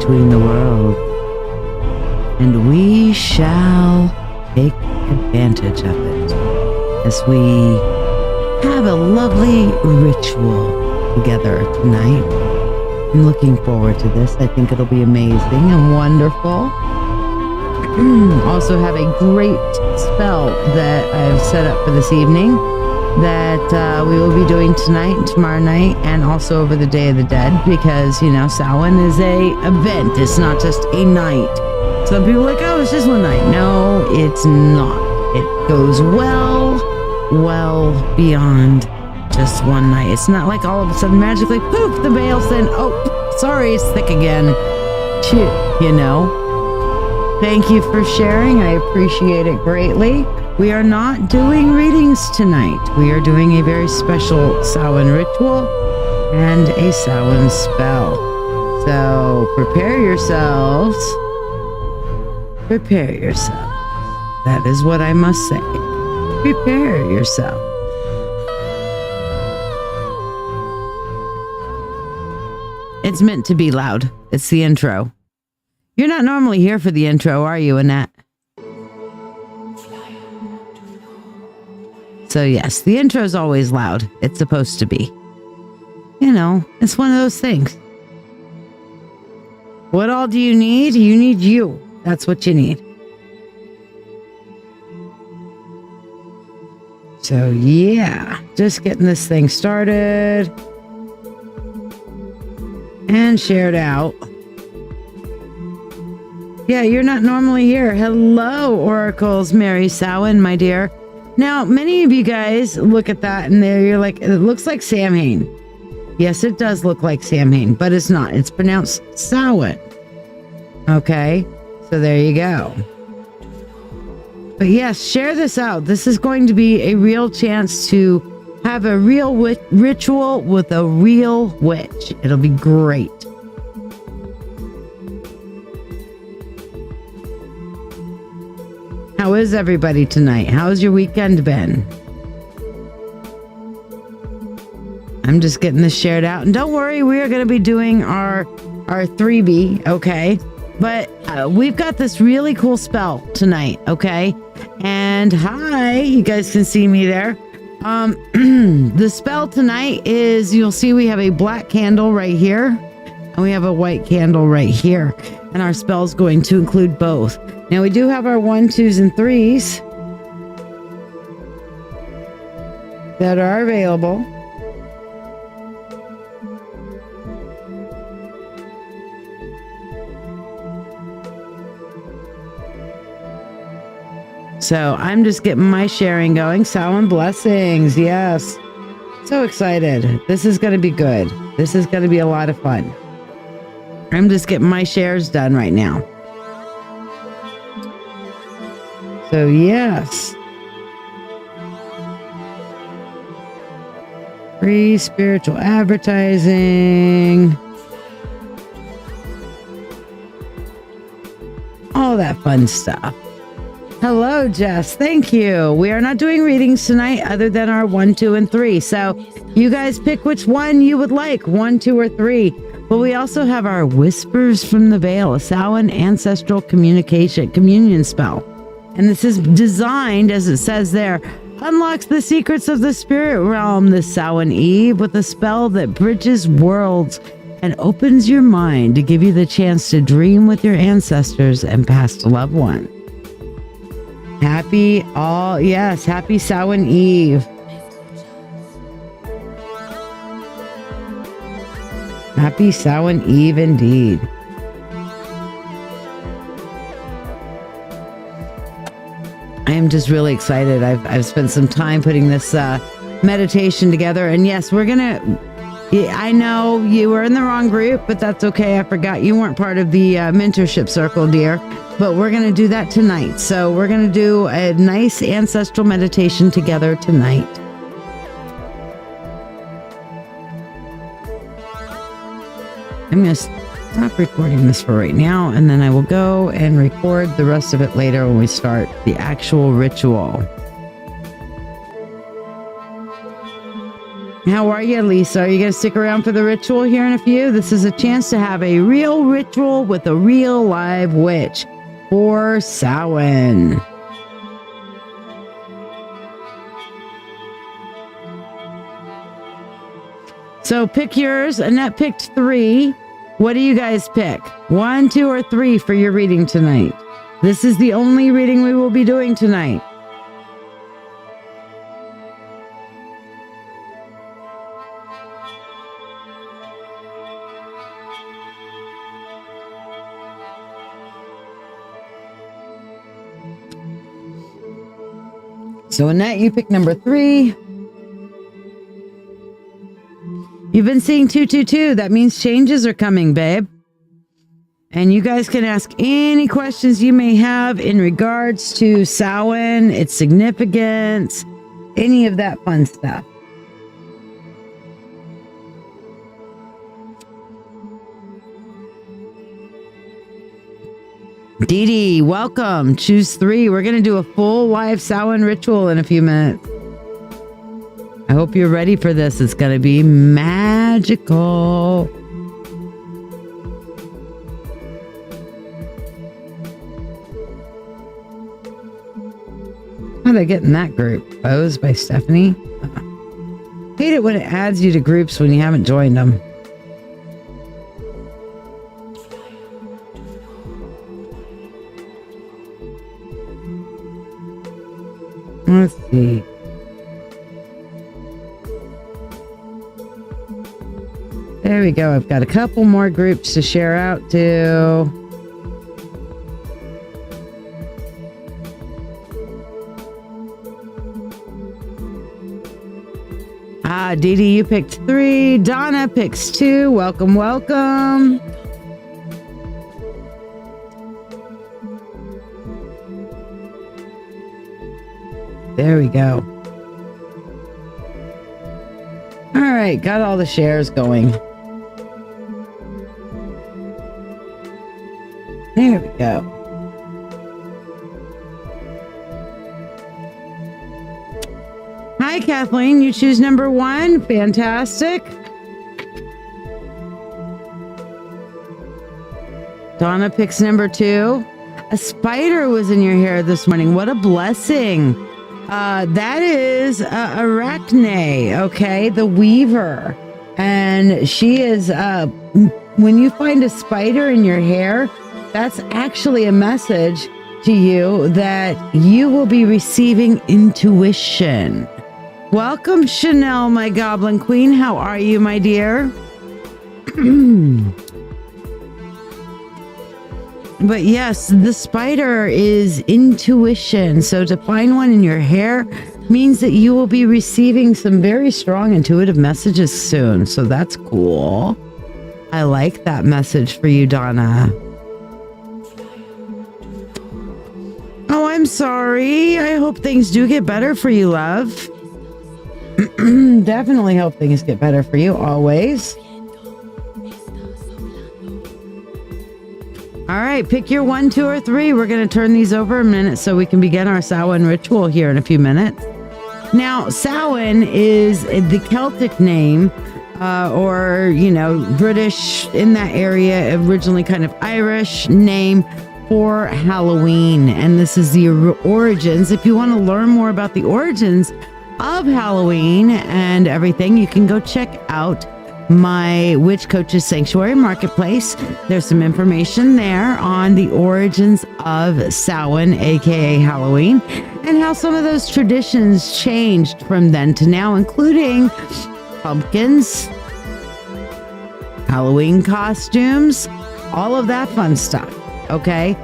between the world. And we shall take advantage of it as we have a lovely ritual together tonight. I'm looking forward to this. I think it'll be amazing and wonderful. Also have a great spell that I've set up for this evening that we will be doing tonight and tomorrow night and also over the Day of the Dead, because, you know, Samhain is a event. It's not just a night. Some people are like, oh, it's just one night. No, it's not. It goes well beyond just one night. It's not like all of a sudden magically, poof, the veil's in. Oh, sorry, it's thick again. Shoot, you know. Thank you for sharing. I appreciate it greatly. We are not doing readings tonight. We are doing a very special Samhain ritual and a Samhain spell. So prepare yourselves. Prepare yourself. That is what I must say. Prepare yourself. It's meant to be loud. It's the intro. You're not normally here for the intro, are you, Annette? So yes, the intro is always loud. It's supposed to be. You know, it's one of those things. What all do you need? You need you. That's what you need. So yeah, just getting this thing started and shared out. Yeah, you're not normally here. Hello, Oracles, Mary Samhain, my dear. Now, many of you guys look at that and you're like, it looks like Samhain. Yes, it does look like Samhain, but it's not. It's pronounced Samhain. Okay, so there you go. But yes, share this out. This is going to be a real chance to have a real ritual with a real witch. It'll be great. How is everybody tonight? How's your weekend been? I'm just getting this shared out. And don't worry, we are going to be doing our 3B, okay? But we've got this really cool spell tonight, okay? And hi, you guys can see me there. The spell tonight is, you'll see we have a black candle right here. And we have a white candle right here. And our spell is going to include both. Now we do have our 1, 2s, and 3s that are available. So I'm just getting my sharing going. Samhain blessings. Yes. So excited. This is going to be good. This is going to be a lot of fun. I'm just getting my shares done right now. So yes. Free spiritual advertising. All that fun stuff. Hello, Jess. Thank you. We are not doing readings tonight other than our 1, 2, and 3. So you guys pick which one you would like, 1, 2, or 3. But we also have our Whispers from the Veil, a Samhain ancestral communion spell. And this is designed, as it says there, unlocks the secrets of the spirit realm this Samhain Eve with a spell that bridges worlds and opens your mind to give you the chance to dream with your ancestors and past loved ones. Happy Samhain Eve. Happy Samhain Eve indeed. I am just really excited. I've spent some time putting this meditation together, and yes, we're gonna. I know you were in the wrong group, but that's okay. I forgot you weren't part of the mentorship circle, dear. But we're gonna do that tonight. So we're gonna do a nice ancestral meditation together tonight. I'm gonna stop recording this for right now, and then I will go and record the rest of it later when we start the actual ritual. How are you, Lisa? Are you going to stick around for the ritual here in a few? This is a chance to have a real ritual with a real live witch for Samhain. So pick yours. Annette picked 3. What do you guys pick? 1, 2, or 3 for your reading tonight? This is the only reading we will be doing tonight. So Annette, you pick number 3. You've been seeing 222. That means changes are coming, babe. And you guys can ask any questions you may have in regards to Samhain, its significance, any of that fun stuff. Dee Dee, welcome. Choose 3. We're going to do a full live Samhain ritual in a few minutes. I hope you're ready for this. It's going to be magical. How did I get in that group? Bows by Stephanie. Hate it when it adds you to groups when you haven't joined them. Let's see. There we go. I've got a couple more groups to share out to. Dee Dee, you picked 3. Donna picks 2. Welcome, welcome. There we go. All right, got all the shares going. There we go. Hi, Kathleen. You choose number 1. Fantastic. Donna picks number 2. A spider was in your hair this morning. What a blessing. That is Arachne, okay? The weaver. And she is, when you find a spider in your hair, that's actually a message to you that you will be receiving intuition. Welcome, Chanel, my goblin queen. How are you, my dear? But yes, the spider is intuition. So to find one in your hair means that you will be receiving some very strong intuitive messages soon. So that's cool. I like that message for you, Donna. Oh, I'm sorry. I hope things do get better for you, love. Definitely hope things get better for you always. All right, pick your 1, 2, or 3. We're going to turn these over a minute so we can begin our Samhain ritual here in a few minutes. Now, Samhain is the Celtic name, or, you know, British in that area, originally kind of Irish name for Halloween. And this is the origins. If you want to learn more about the origins of Halloween and everything, you can go check out my Witch Coaches Sanctuary Marketplace. There's some information there on the origins of Samhain, aka Halloween, and how some of those traditions changed from then to now, including pumpkins, Halloween costumes, all of that fun stuff. Okay,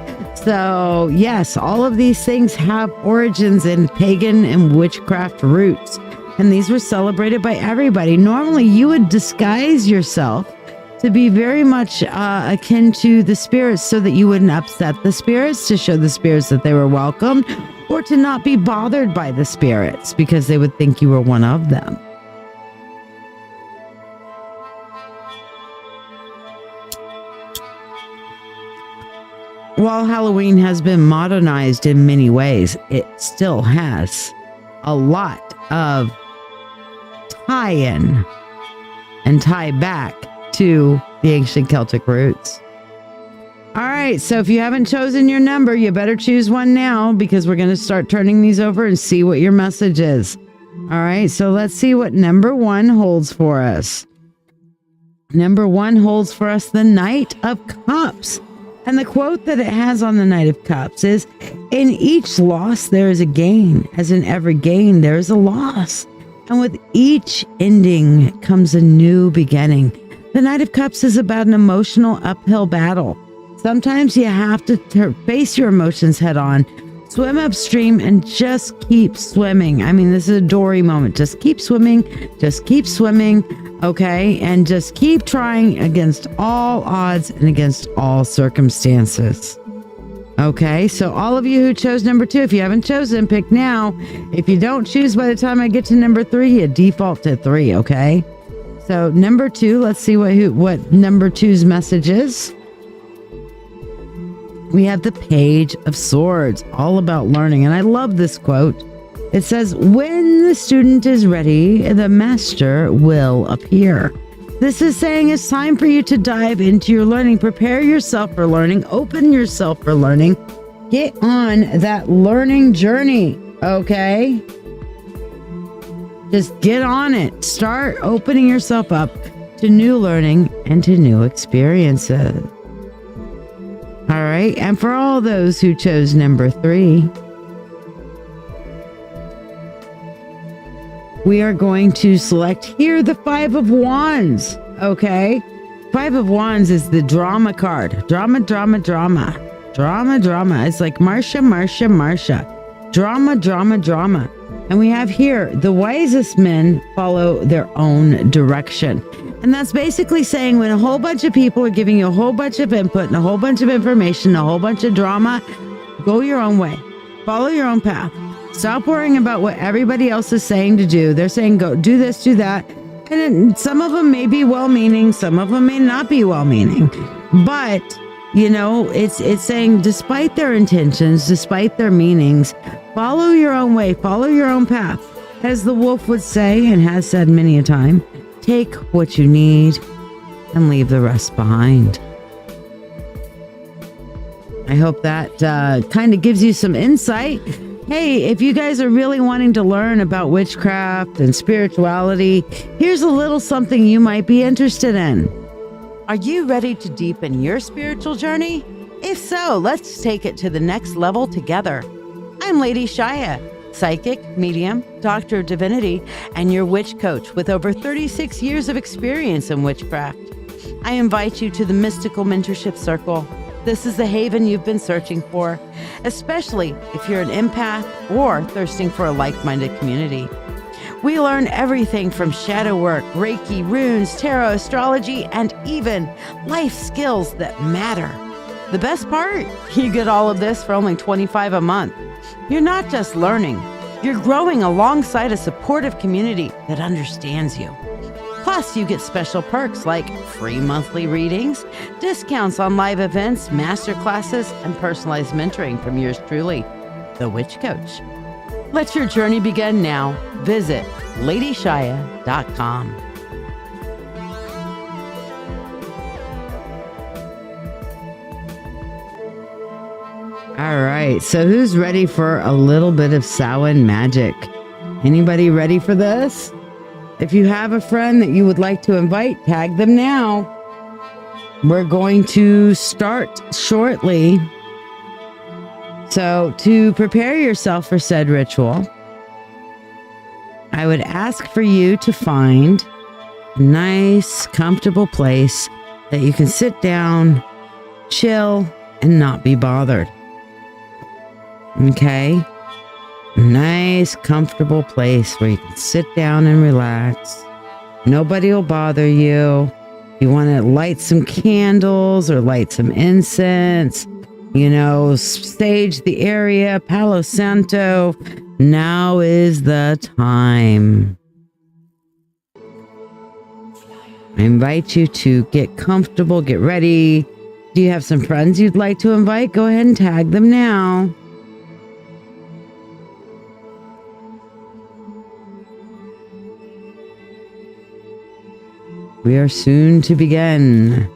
so yes, all of these things have origins in pagan and witchcraft roots. And these were celebrated by everybody. Normally, you would disguise yourself to be very much akin to the spirits so that you wouldn't upset the spirits, to show the spirits that they were welcome, or to not be bothered by the spirits because they would think you were one of them. While Halloween has been modernized in many ways, it still has a lot of tie-in and tie back to the ancient Celtic roots. All right, so if you haven't chosen your number, you better choose one now, because we're going to start turning these over and see what your message is. All right, so let's see what number 1 holds for us. Number 1 holds for us the Knight of Cups. And the quote that it has on the Knight of Cups is, "In each loss there is a gain, as in every gain there is a loss. And with each ending comes a new beginning." The Knight of Cups is about an emotional uphill battle. Sometimes you have to face your emotions head on, swim upstream, and just keep swimming. I mean, this is a Dory moment. Just keep swimming, okay? And just keep trying against all odds and against all circumstances. Okay, so all of you who chose number 2, if you haven't chosen, pick now. If you don't choose by the time I get to number 3, you default to 3, okay? So number 2, let's see what number 2's message is. We have the Page of Swords, all about learning. And I love this quote. It says, "When the student is ready, the master will appear." This is saying it's time for you to dive into your learning. Prepare yourself for learning. Open yourself for learning. Get on that learning journey, okay? Just get on it. Start opening yourself up to new learning and to new experiences. All right, and for all those who chose number 3, we are going to select here the 5 of Wands, okay? 5 of Wands is the drama card. Drama. It's like Marsha. Drama. And we have here, the wisest men follow their own direction. And that's basically saying when a whole bunch of people are giving you a whole bunch of input and a whole bunch of information, a whole bunch of drama, go your own way. Follow your own path. Stop worrying about what everybody else is saying to do. They're saying, go do this, do that. And some of them may be well-meaning. Some of them may not be well-meaning. But, you know, it's saying despite their intentions, despite their meanings, follow your own way. Follow your own path. As the wolf would say, and has said many a time, take what you need and leave the rest behind. I hope that kind of gives you some insight. Hey, if you guys are really wanting to learn about witchcraft and spirituality, here's a little something you might be interested in. Are you ready to deepen your spiritual journey? If so, let's take it to the next level together. I'm Lady Shiya, psychic, medium, Doctor of Divinity, and your witch coach with over 36 years of experience in witchcraft. I invite you to the Mystical Mentorship Circle. This is the haven you've been searching for, especially if you're an empath or thirsting for a like-minded community. We learn everything from shadow work, Reiki, runes, tarot, astrology, and even life skills that matter. The best part? You get all of this for only $25 a month. You're not just learning, you're growing alongside a supportive community that understands you. Plus, you get special perks like free monthly readings, discounts on live events, master classes, and personalized mentoring from yours truly, the Witch Coach. Let your journey begin now. Visit LadyShiya.com. All right, so who's ready for a little bit of Samhain magic? Anybody ready for this? If you have a friend that you would like to invite, tag them now. We're going to start shortly. So to prepare yourself for said ritual, I would ask for you to find a nice, comfortable place that you can sit down, chill, and not be bothered. Okay? Nice, comfortable place where you can sit down and relax. Nobody will bother you. You want to light some candles or light some incense, you know, sage the area, Palo Santo. Now is the time. I invite you to get comfortable, get ready. Do you have some friends you'd like to invite? Go ahead and tag them now. We are soon to begin.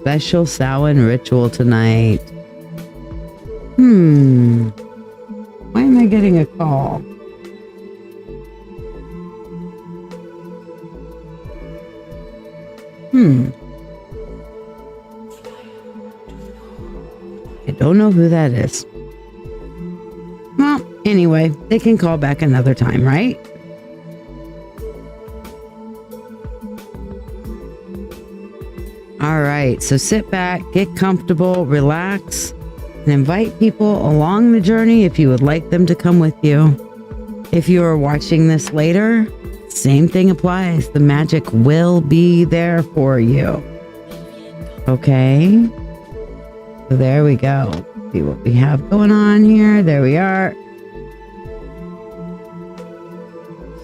Special Samhain ritual tonight. Why am I getting a call? I don't know who that is. Well, anyway, they can call back another time, right? All right, so sit back, get comfortable, relax, and invite people along the journey if you would like them to come with you. If you are watching this later, same thing applies. The magic will be there for you. Okay? So there we go. See what we have going on here. There we are.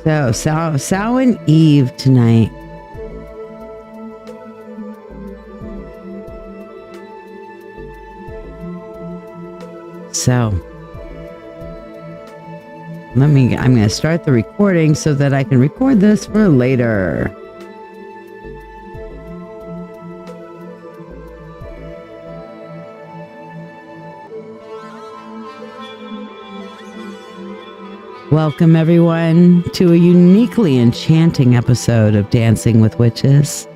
So, Samhain Eve tonight. So, I'm going to start the recording so that I can record this for later. Welcome everyone to a uniquely enchanting episode of Dancing with Witches.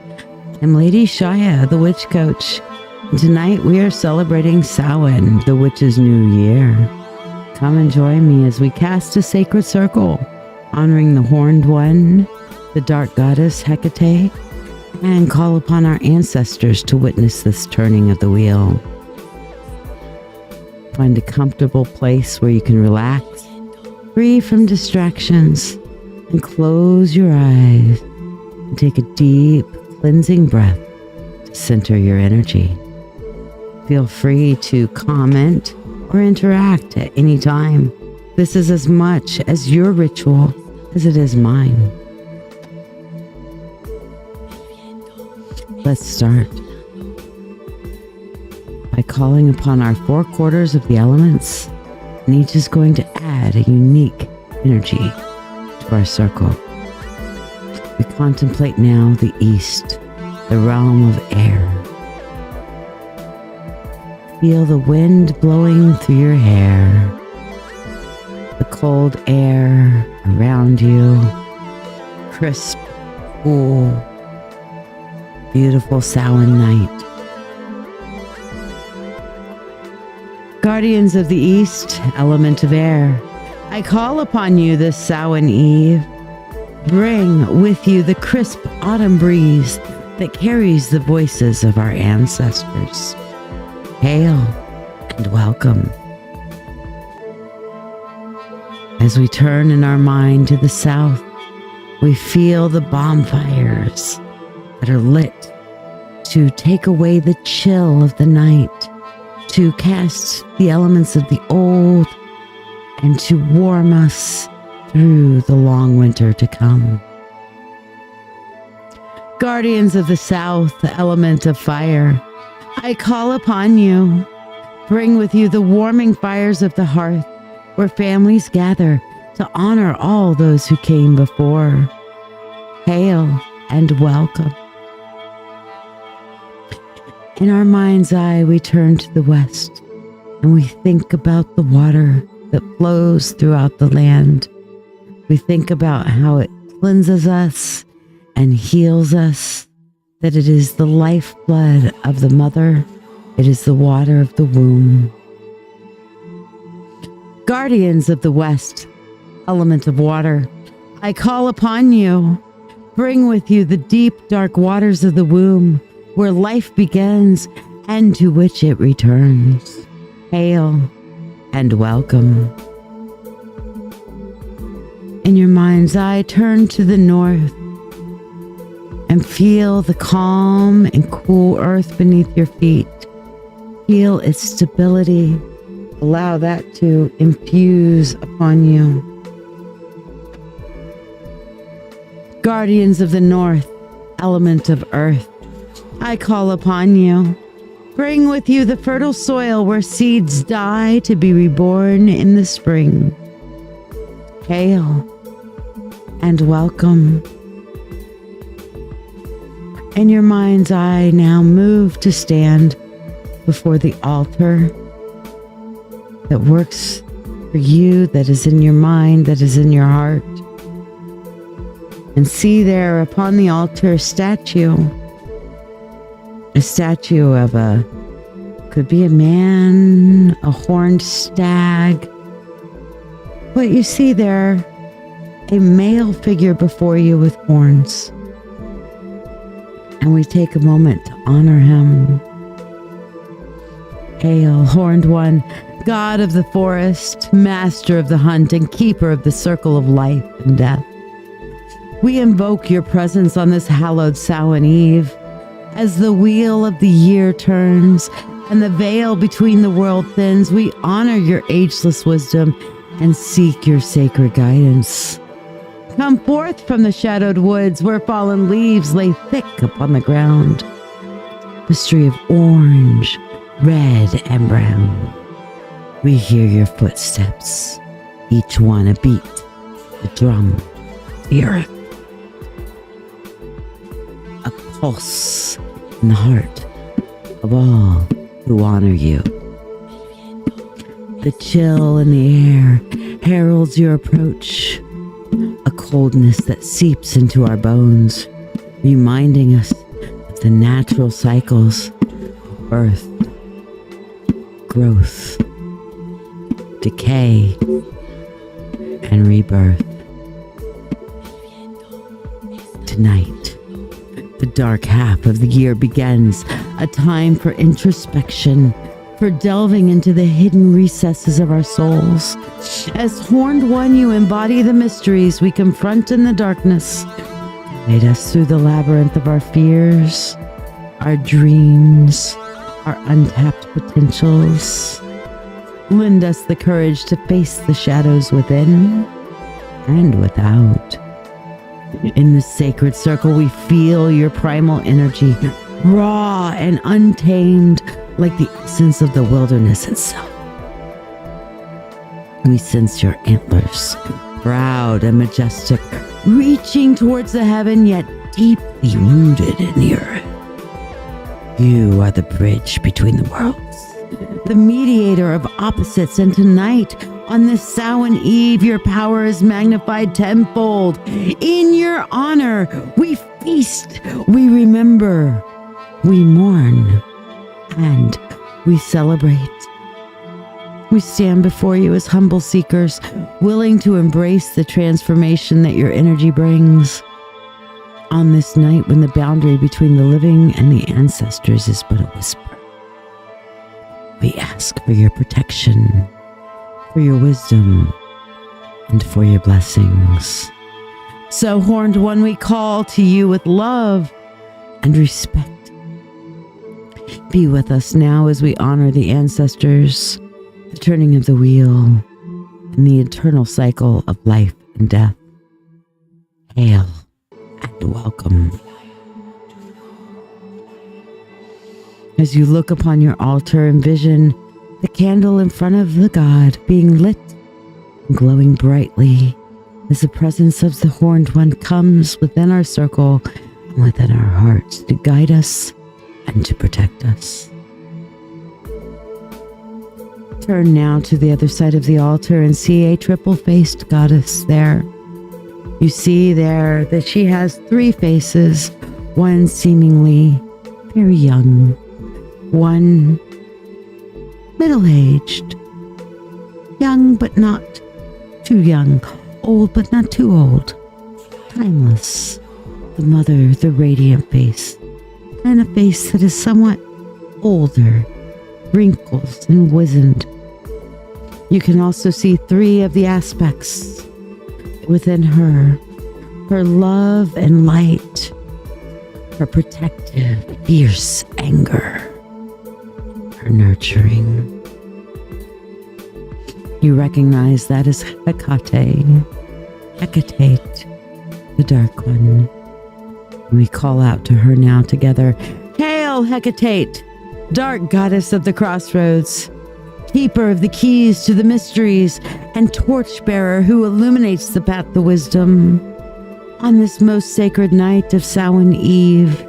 I'm Lady Shiya, the Witch Coach. And tonight we are celebrating Samhain, the Witch's New Year. Come and join me as we cast a sacred circle, honoring the Horned One, the Dark Goddess Hecate, and call upon our ancestors to witness this turning of the wheel. Find a comfortable place where you can relax, free from distractions, and close your eyes and take a deep, cleansing breath to center your energy. Feel free to comment or interact at any time. This is as much as your ritual as it is mine. Let's start by calling upon our 4 quarters of the elements, and each is going to add a unique energy to our circle. We contemplate now the East, the realm of air. Feel the wind blowing through your hair, the cold air around you, crisp, cool, beautiful Samhain night. Guardians of the East, element of air, I call upon you this Samhain Eve. Bring with you the crisp autumn breeze that carries the voices of our ancestors. Hail and welcome. As we turn in our mind to the south, we feel the bonfires that are lit to take away the chill of the night, to cast the elements of the old, and to warm us through the long winter to come. Guardians of the South, the element of fire, I call upon you. Bring with you the warming fires of the hearth, where families gather to honor all those who came before. Hail and welcome. In our mind's eye, we turn to the west, and we think about the water that flows throughout the land. We think about how it cleanses us and heals us, that it is the lifeblood of the mother, it is the water of the womb. Guardians of the West, element of water, I call upon you. Bring with you the deep, dark waters of the womb, where life begins and to which it returns. Hail and welcome. In your mind's eye, turn to the north and feel the calm and cool earth beneath your feet. Feel its stability. Allow that to infuse upon you. Guardians of the North, element of earth, I call upon you. Bring with you the fertile soil where seeds die to be reborn in the spring. Hail and welcome. In your mind's eye, now move to stand before the altar that works for you, that is in your mind, that is in your heart. And see there upon the altar a statue of could be a man, a horned stag. What you see there, a male figure before you with horns. And we take a moment to honor him. Hail, horned one, God of the forest, master of the hunt, and keeper of the circle of life and death. We invoke your presence on this hallowed Samhain Eve. As the wheel of the year turns and the veil between the world thins, we honor your ageless wisdom and seek your sacred guidance. Come forth from the shadowed woods where fallen leaves lay thick upon the ground. Mystery of orange, red, and brown. We hear your footsteps, each one a beat, a drum, the earth. A pulse in the heart of all who honor you. The chill in the air heralds your approach, a coldness that seeps into our bones, reminding us of the natural cycles of birth, growth, decay, and rebirth. Tonight, the dark half of the year begins, a time for introspection, for delving into the hidden recesses of our souls. As horned one, you embody the mysteries we confront in the darkness. Guide us through the labyrinth of our fears, our dreams, our untapped potentials. Lend us the courage to face the shadows within and without. In the sacred circle, we feel your primal energy, raw and untamed, like the essence of the wilderness itself. We sense your antlers, proud and majestic, reaching towards the heaven, yet deeply rooted in the earth. You are the bridge between the worlds, the mediator of opposites, and tonight, on this Samhain Eve, your power is magnified tenfold. In your honor, we feast, we remember, we mourn, and we celebrate. We stand before you as humble seekers, willing to embrace the transformation that your energy brings. On this night when the boundary between the living and the ancestors is but a whisper, we ask for your protection, for your wisdom, and for your blessings. So, horned one, we call to you with love and respect. Be with us now as we honor the ancestors, the turning of the wheel, and the eternal cycle of life and death. Hail and welcome. As you look upon your altar, envision the candle in front of the god being lit and glowing brightly as the presence of the horned one comes within our circle and within our hearts to guide us and to protect us. Turn now to the other side of the altar and see a triple-faced goddess there. You see there that she has 3 faces, one seemingly very young, one middle-aged, young but not too young, old but not too old, timeless, the mother, the radiant face, and a face that is somewhat older, wrinkles and wizened. You can also see 3 of the aspects within her: her love and light, her protective, fierce anger, her nurturing. You recognize that as Hecate, the dark one. We call out to her now together. Hail, Hecate! dark goddess of the crossroads, keeper of the keys to the mysteries, and torchbearer who illuminates the path to wisdom. On this most sacred night of Samhain Eve,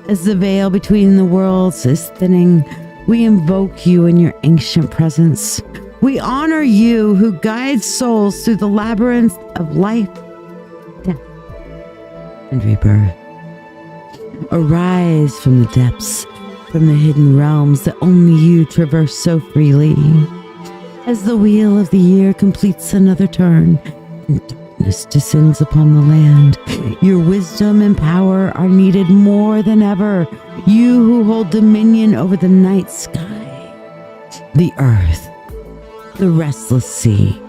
as the veil between the worlds is thinning, we invoke you in your ancient presence. We honor you who guides souls through the labyrinth of life, death, and rebirth. Arise from the depths, from the hidden realms that only you traverse so freely. As the wheel of the year completes another turn, and darkness descends upon the land, your wisdom and power are needed more than ever. You who hold dominion over the night sky, the earth, the restless sea.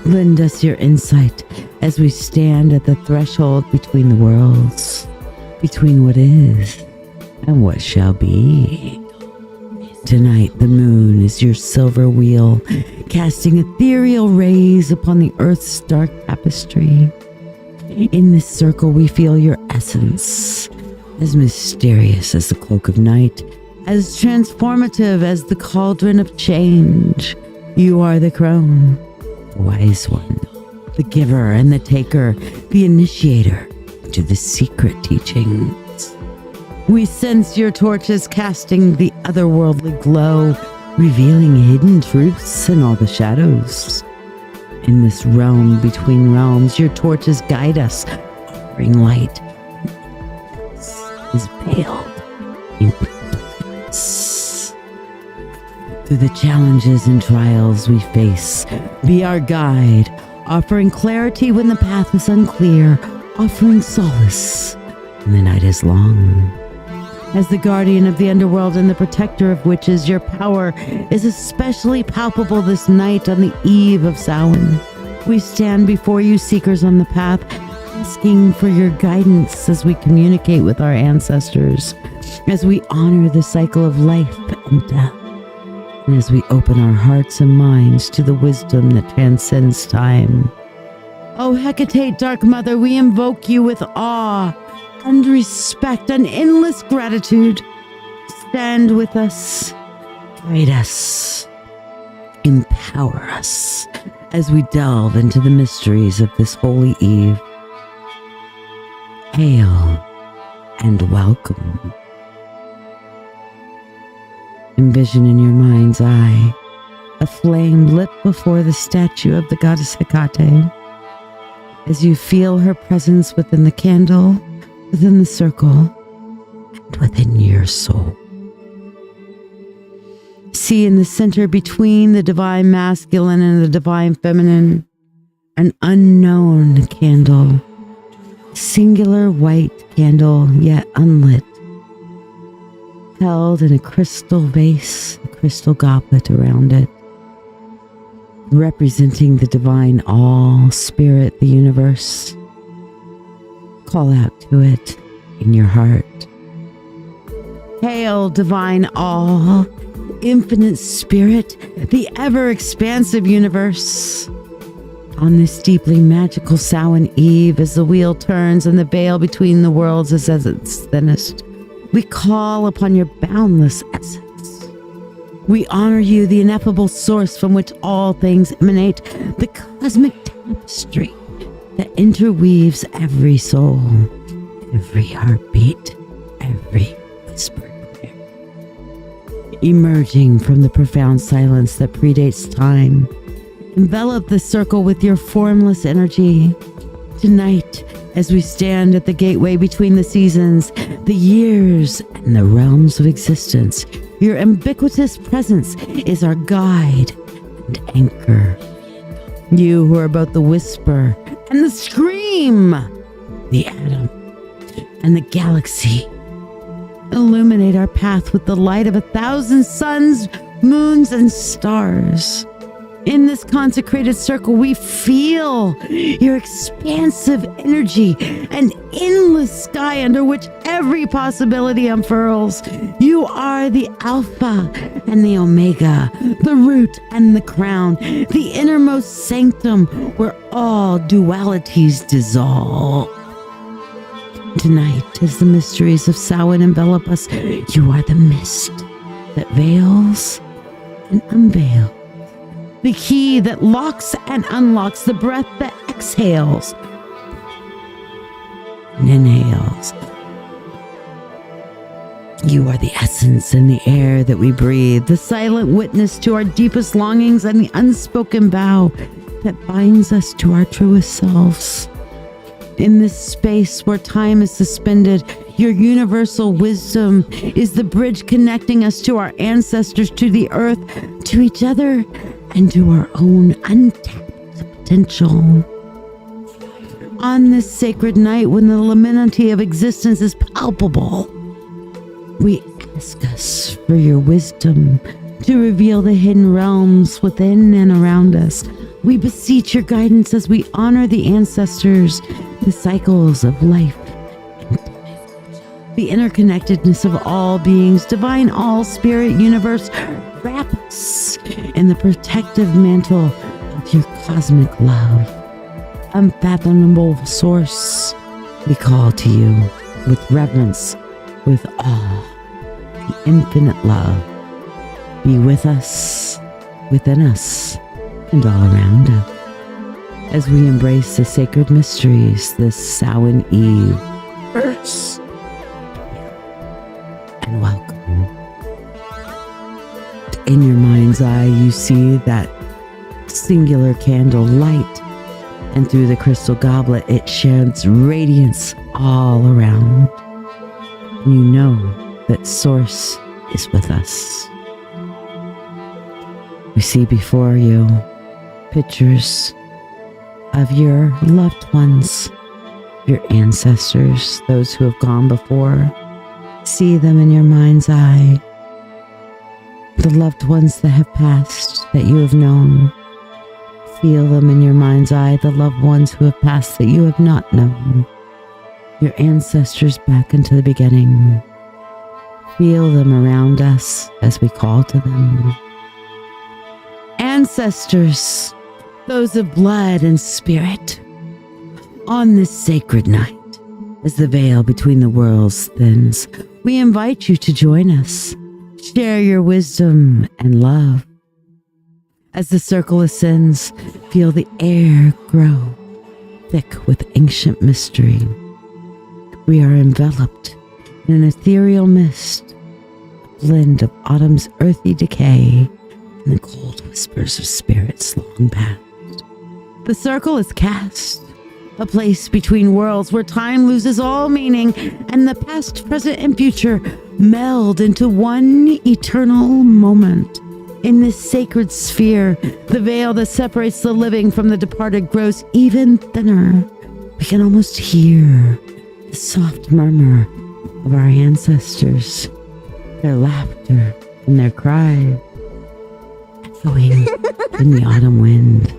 Lend us your insight as we stand at the threshold between the worlds, between what is and what shall be. Tonight the moon is your silver wheel, casting ethereal rays upon the earth's dark tapestry. In this circle we feel your essence, as mysterious as the cloak of night, as transformative as the cauldron of change. You are the crone, the wise one, the giver and the taker, the initiator to the secret teachings. We sense your torches casting the otherworldly glow, revealing hidden truths in all the shadows. In this realm between realms, your torches guide us, offering light. Is veiled in darkness. Through the challenges and trials we face, be our guide, offering clarity when the path is unclear, offering solace when the night is long. As the guardian of the underworld and the protector of witches, your power is especially palpable this night on the eve of Samhain. We stand before you, seekers on the path, asking for your guidance as we communicate with our ancestors, as we honor the cycle of life and death, and as we open our hearts and minds to the wisdom that transcends time. O Hecate, Dark Mother, we invoke you with awe and respect and endless gratitude. Stand with us, guide us, empower us as we delve into the mysteries of this holy eve. Hail and welcome. Envision in your mind's eye a flame lit before the statue of the goddess Hecate. As you feel her presence within the candle, within the circle, and within your soul. See in the center between the divine masculine and the divine feminine, an unknown candle, singular white candle yet unlit, held in a crystal vase, a crystal goblet around it, representing the divine all, spirit, the universe. Call out to it in your heart. Hail, divine all, infinite spirit, the ever-expansive universe. On this deeply magical Samhain Eve, as the wheel turns and the veil between the worlds is at its thinnest, we call upon your boundless essence. We honor you, the ineffable source from which all things emanate, the cosmic tapestry that interweaves every soul, every heartbeat, every whispered prayer. Emerging from the profound silence that predates time, envelop the circle with your formless energy. Tonight, as we stand at the gateway between the seasons, the years, and the realms of existence, your ubiquitous presence is our guide and anchor. You who are both the whisper and the scream, the atom and the galaxy, illuminate our path with the light of 1,000 suns, moons, and stars. In this consecrated circle, we feel your expansive energy, an endless sky under which every possibility unfurls. You are the Alpha and the Omega, the root and the crown, the innermost sanctum where all dualities dissolve. Tonight, as the mysteries of Samhain envelop us, you are the mist that veils and unveils, the key that locks and unlocks, the breath that exhales and inhales. You are the essence in the air that we breathe, the silent witness to our deepest longings and the unspoken vow that binds us to our truest selves. In this space where time is suspended, your universal wisdom is the bridge connecting us to our ancestors, to the earth, to each other, and to our own untapped potential. On this sacred night, when the luminity of existence is palpable, we ask us for your wisdom to reveal the hidden realms within and around us. We beseech your guidance as we honor the ancestors, the cycles of life, and death, the interconnectedness of all beings, divine all spirit universe. Wrap us in the protective mantle of your cosmic love. Unfathomable source, we call to you with reverence, with awe, the infinite love. Be with us, within us, and all around us, as we embrace the sacred mysteries this Samhain Eve. First, and welcome. In your mind's eye, you see that singular candle light, and through the crystal goblet, it sheds radiance all around. You know that Source is with us. We see before you pictures of your loved ones, your ancestors, those who have gone before. See them in your mind's eye. The loved ones that have passed, that you have known. Feel them in your mind's eye, the loved ones who have passed that you have not known. Your ancestors back into the beginning. Feel them around us as we call to them. Ancestors, those of blood and spirit, on this sacred night, as the veil between the worlds thins, we invite you to join us. Share your wisdom and love. As the circle ascends, feel the air grow thick with ancient mystery. We are enveloped in an ethereal mist, a blend of autumn's earthy decay and the cold whispers of spirits long past. The circle is cast, a place between worlds where time loses all meaning and the past, present, and future meld into one eternal moment. In this sacred sphere, the veil that separates the living from the departed grows even thinner. We can almost hear the soft murmur of our ancestors, their laughter and their cry, echoing in the autumn wind.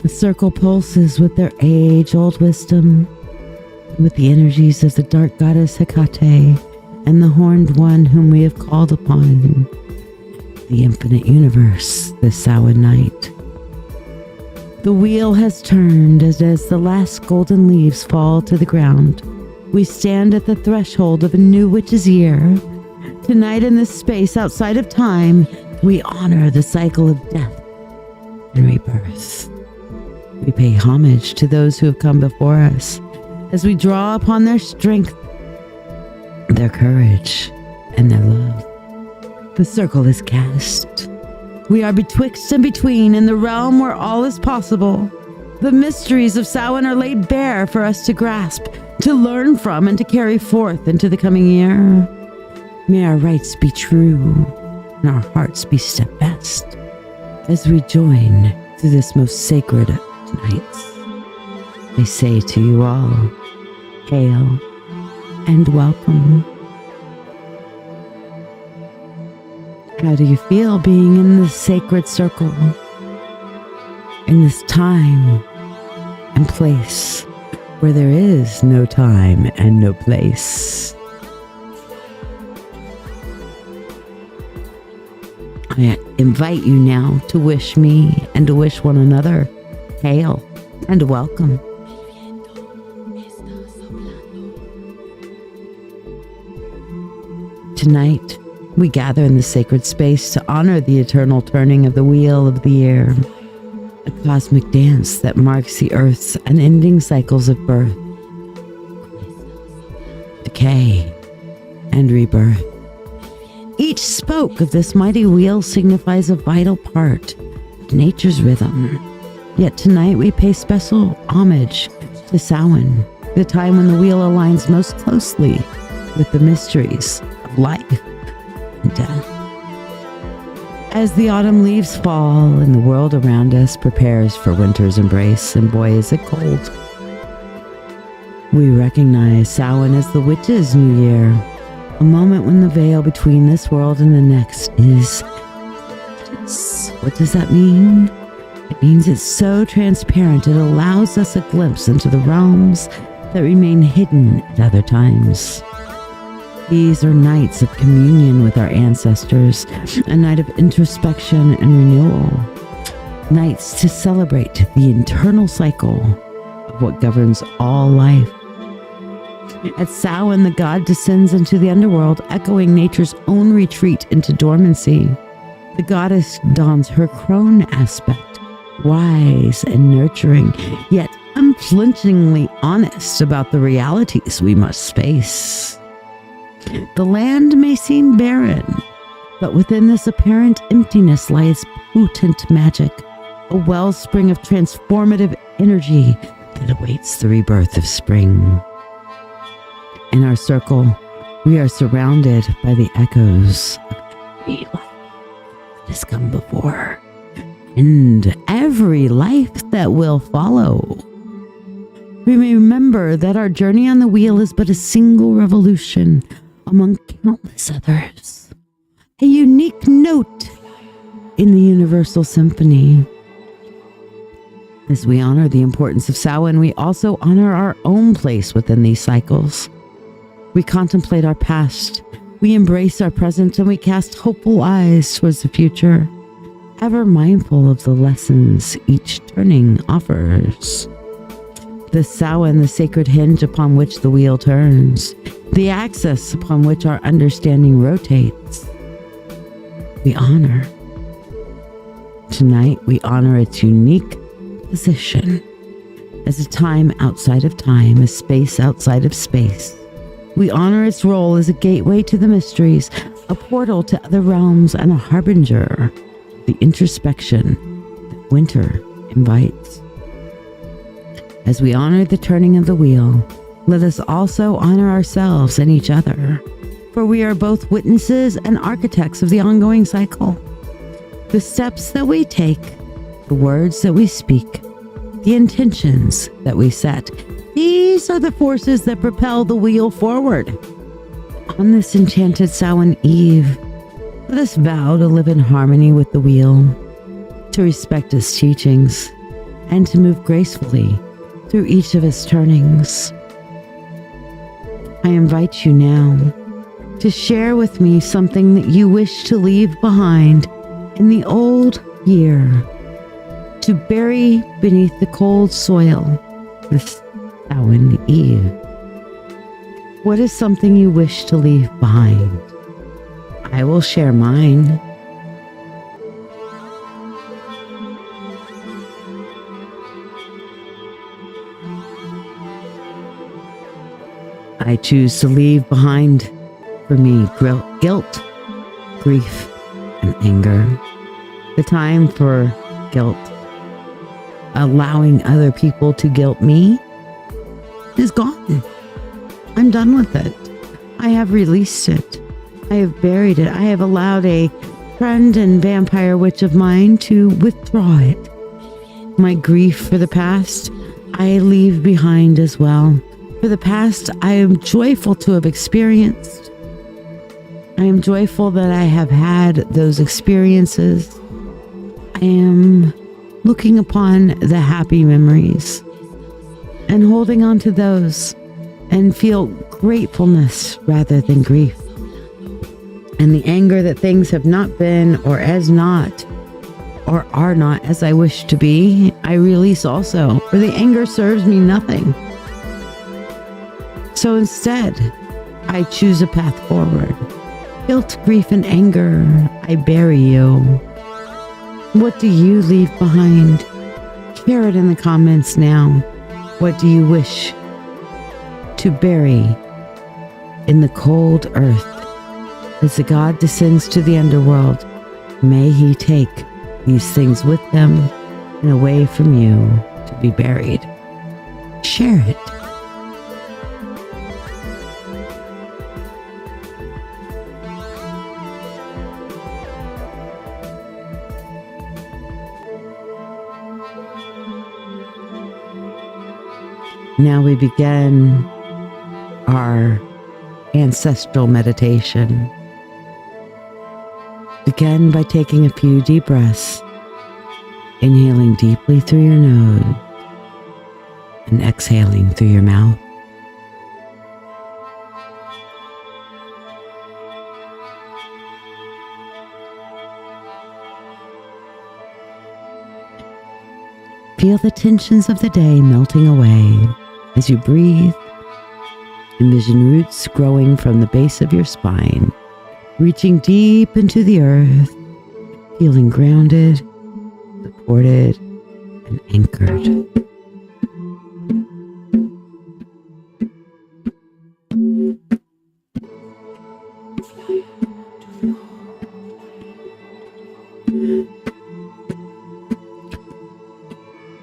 The circle pulses with their age-old wisdom, with the energies of the dark goddess Hecate and the horned one whom we have called upon, the infinite universe this Samhain night. The wheel has turned as the last golden leaves fall to the ground. We stand at the threshold of a new witch's year. Tonight in this space outside of time, we honor the cycle of death and rebirth. We pay homage to those who have come before us as we draw upon their strength, their courage, and their love. The circle is cast. We are betwixt and between in the realm where all is possible. The mysteries of Samhain are laid bare for us to grasp, to learn from, and to carry forth into the coming year. May our rights be true and our hearts be steadfast as we join through this most sacred of nights. I say to you all, hail and welcome. How do you feel being in this sacred circle, in this time and place where there is no time and no place? I invite you now to wish me and to wish one another hail and welcome. Tonight, We gather in the sacred space to honor the eternal turning of the wheel of the year, a cosmic dance that marks the Earth's unending cycles of birth, decay, and rebirth. Each spoke of this mighty wheel signifies a vital part of nature's rhythm. Yet tonight we pay special homage to Samhain, the time when the wheel aligns most closely with the mysteries of life and death. As the autumn leaves fall and the world around us prepares for winter's embrace, and boy is it cold, we recognize Samhain as the witch's new year, a moment when the veil between this world and the next is. What does that mean? It means it's so transparent it allows us a glimpse into the realms that remain hidden at other times. These are nights of communion with our ancestors, a night of introspection and renewal, nights to celebrate the eternal cycle of what governs all life. At Samhain, the god descends into the underworld, echoing nature's own retreat into dormancy. The goddess dons her crone aspect, wise and nurturing, yet unflinchingly honest about the realities we must face. The land may seem barren, but within this apparent emptiness lies potent magic, a wellspring of transformative energy that awaits the rebirth of spring. In our circle, we are surrounded by the echoes of every life that has come before, and every life that will follow. We may remember that our journey on the wheel is but a single revolution among countless others, a unique note in the universal symphony. As we honor the importance of Samhain, we also honor our own place within these cycles. We contemplate our past, we embrace our present, and we cast hopeful eyes towards the future, ever mindful of the lessons each turning offers. The Samhain, the sacred hinge upon which the wheel turns, the axis upon which our understanding rotates. We honor. Tonight, we honor its unique position as a time outside of time, a space outside of space. We honor its role as a gateway to the mysteries, a portal to other realms, and a harbinger of the introspection that winter invites. As we honor the turning of the wheel, let us also honor ourselves and each other, for we are both witnesses and architects of the ongoing cycle. The steps that we take, the words that we speak, the intentions that we set, these are the forces that propel the wheel forward. On this enchanted Samhain Eve, let us vow to live in harmony with the wheel, to respect its teachings, and to move gracefully through each of its turnings. I invite you now to share with me something that you wish to leave behind in the old year, to bury beneath the cold soil this Samhain Eve. What is something you wish to leave behind? I will share mine. I choose to leave behind for me guilt, grief, and anger. The time for guilt, allowing other people to guilt me, is gone. I'm done with it. I have released it. I have buried it. I have allowed a friend and vampire witch of mine to withdraw it. My grief for the past, I leave behind as well. For the past, I am joyful to have experienced. I am joyful that I have had those experiences. I am looking upon the happy memories and holding on to those, and feel gratefulness rather than grief. And the anger that things have not been or are not as I wish to be, I release also, for the anger serves me nothing. So instead, I choose a path forward, Guilt, grief, and anger, I bury you. What do you leave behind? Share it in the comments now. What do you wish to bury in the cold earth? As the god descends to the underworld, may he take these things with them and away from you to be buried. Share it. Now we begin our ancestral meditation. Begin by taking a few deep breaths, inhaling deeply through your nose and exhaling through your mouth. Feel the tensions of the day melting away as you breathe. Envision roots growing from the base of your spine, reaching deep into the earth, feeling grounded, supported, and anchored.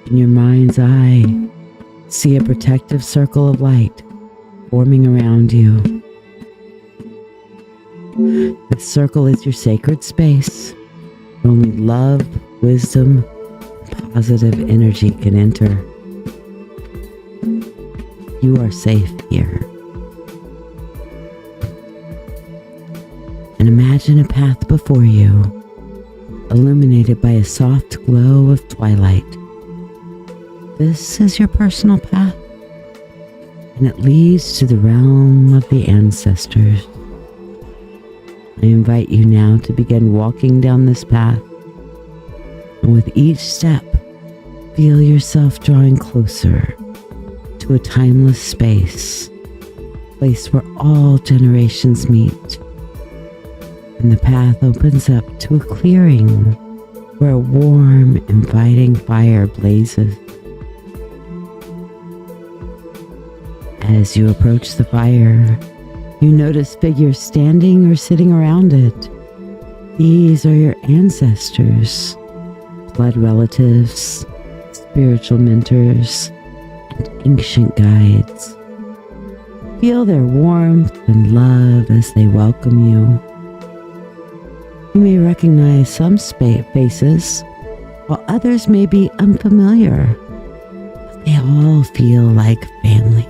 In your mind's eye, see a protective circle of light forming around you. This circle is your sacred space. Only love, wisdom, and positive energy can enter. You are safe here. And imagine a path before you, illuminated by a soft glow of twilight. This is your personal path, and it leads to the realm of the ancestors. I invite you now to begin walking down this path, and with each step, feel yourself drawing closer to a timeless space, a place where all generations meet. And the path opens up to a clearing where a warm, inviting fire blazes. As you approach the fire, you notice figures standing or sitting around it. These are your ancestors, blood relatives, spiritual mentors, and ancient guides. Feel their warmth and love as they welcome you. You may recognize some faces, while others may be unfamiliar, but they all feel like family.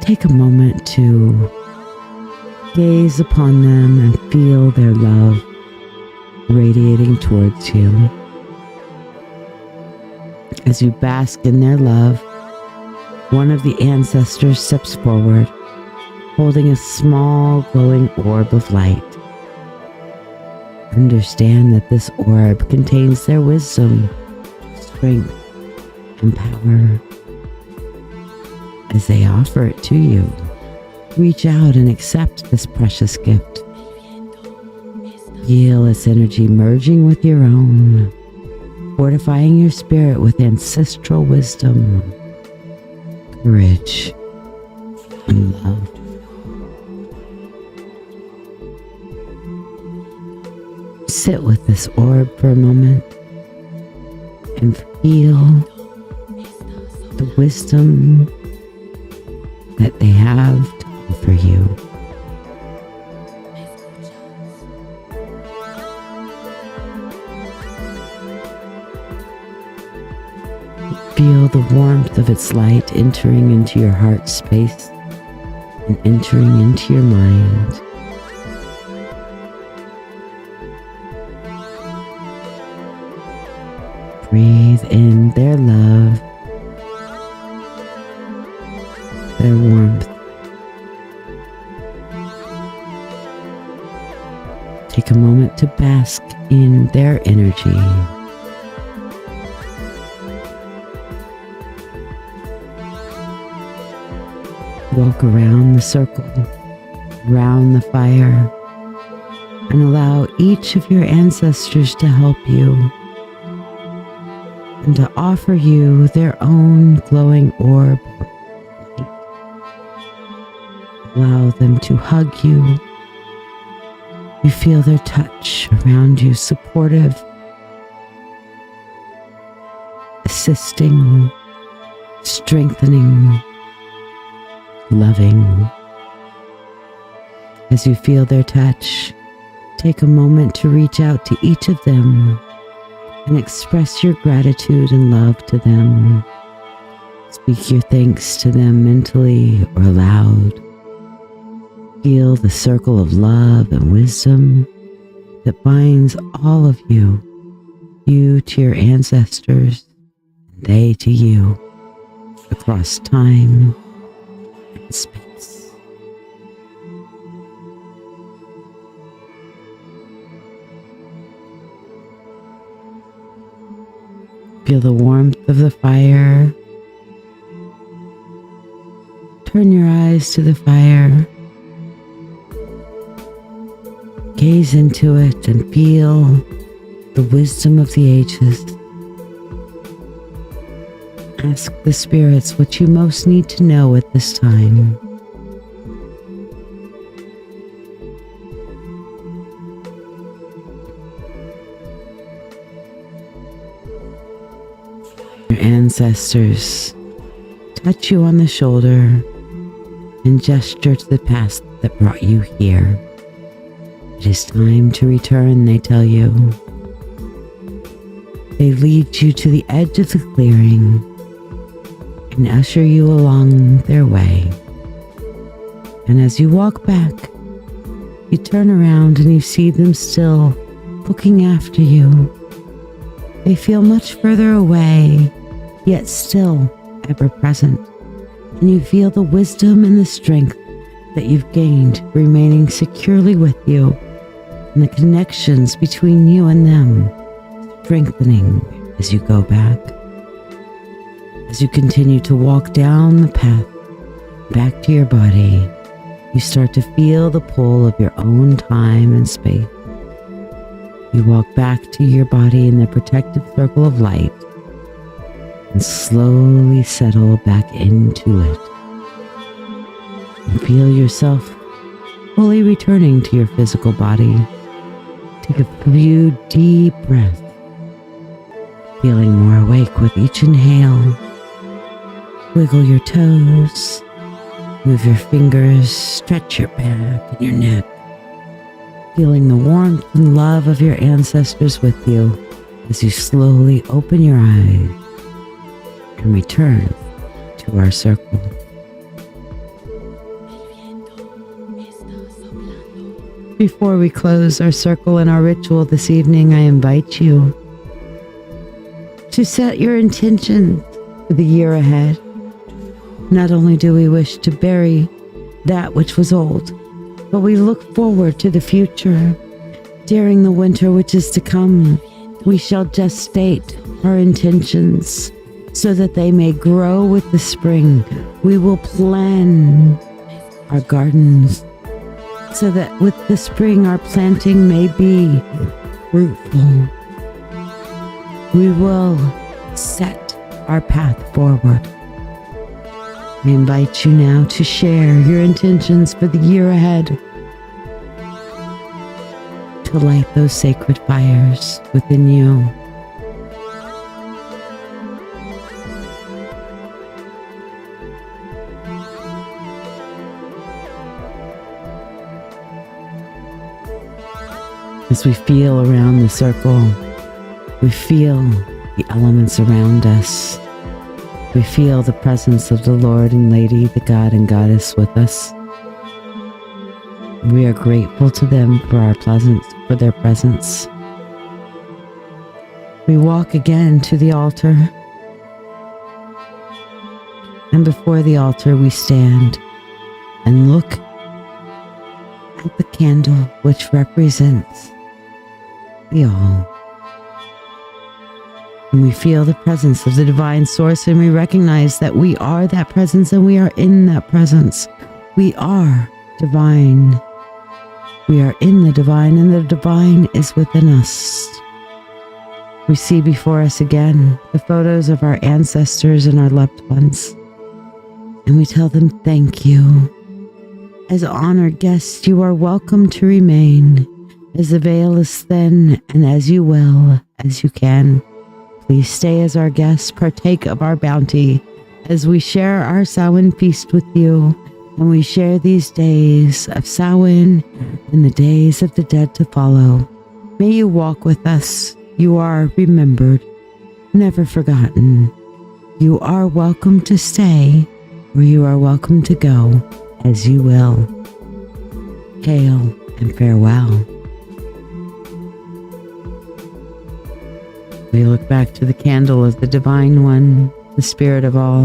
Take a moment to gaze upon them and feel their love radiating towards you. As you bask in their love, one of the ancestors steps forward, holding a small glowing orb of light. Understand that this orb contains their wisdom, strength, and power. As they offer it to you, reach out and accept this precious gift. Feel its energy merging with your own, fortifying your spirit with ancestral wisdom, courage, and love. Sit with this orb for a moment and feel the wisdom that they have to offer you. Feel the warmth of its light entering into your heart space and entering into your mind. Breathe in their love, their warmth. Take a moment to bask in their energy. walk around the circle, around the fire, and allow each of your ancestors to help you and to offer you their own glowing orb. Allow them to hug you. You feel their touch around you, supportive, assisting, strengthening, loving. As you feel their touch, take a moment to reach out to each of them and express your gratitude and love to them. Speak your thanks to them mentally or aloud. Feel the circle of love and wisdom that binds all of you, you to your ancestors, and they to you, across time and space. Feel the warmth of the fire. Turn your eyes to the fire. Gaze into it and feel the wisdom of the ages. Ask the spirits what you most need to know at this time. Your ancestors touch you on the shoulder and gesture to the past that brought you here. It is time to return, they tell you. They lead you to the edge of the clearing and usher you along their way. And as you walk back, you turn around and you see them still looking after you. They feel much further away, yet still ever present. And you feel the wisdom and the strength that you've gained remaining securely with you, and the connections between you and them strengthening as you go back. As you continue to walk down the path back to your body, you start to feel the pull of your own time and space. You walk back to your body in the protective circle of light and slowly settle back into it. And feel yourself fully returning to your physical body. Take a few deep breaths, feeling more awake with each inhale. Wiggle your toes, move your fingers, stretch your back and your neck, feeling the warmth and love of your ancestors with you as you slowly open your eyes and return to our circle. Before we close our circle and our ritual this evening, I invite you to set your intention for the year ahead. Not only do we wish to bury that which was old, but we look forward to the future. During the winter which is to come, we shall gestate our intentions so that they may grow with the spring. We will plan our gardens so that with the spring our planting may be fruitful. We will set our path forward. I invite you now to share your intentions for the year ahead, to light those sacred fires within you. As we feel around the circle, we feel the elements around us. We feel the presence of the Lord and Lady, the God and Goddess with us. We are grateful to them for their presence. We walk again to the altar. And before the altar we stand and look at the candle which represents the all. And we feel the presence of the divine source, and we recognize that we are that presence and we are in that presence. We are divine. We are in the divine, and the divine is within us. We see before us again the photos of our ancestors and our loved ones, and we tell them thank you. As honored guests, you are welcome to remain, as the veil is thin, and as you will, as you can. Please stay as our guests, partake of our bounty, as we share our Samhain feast with you, and we share these days of Samhain and the days of the dead to follow. May you walk with us. You are remembered, never forgotten. You are welcome to stay, or you are welcome to go, as you will. Hail and farewell. We look back to the candle of the Divine One, the Spirit of all,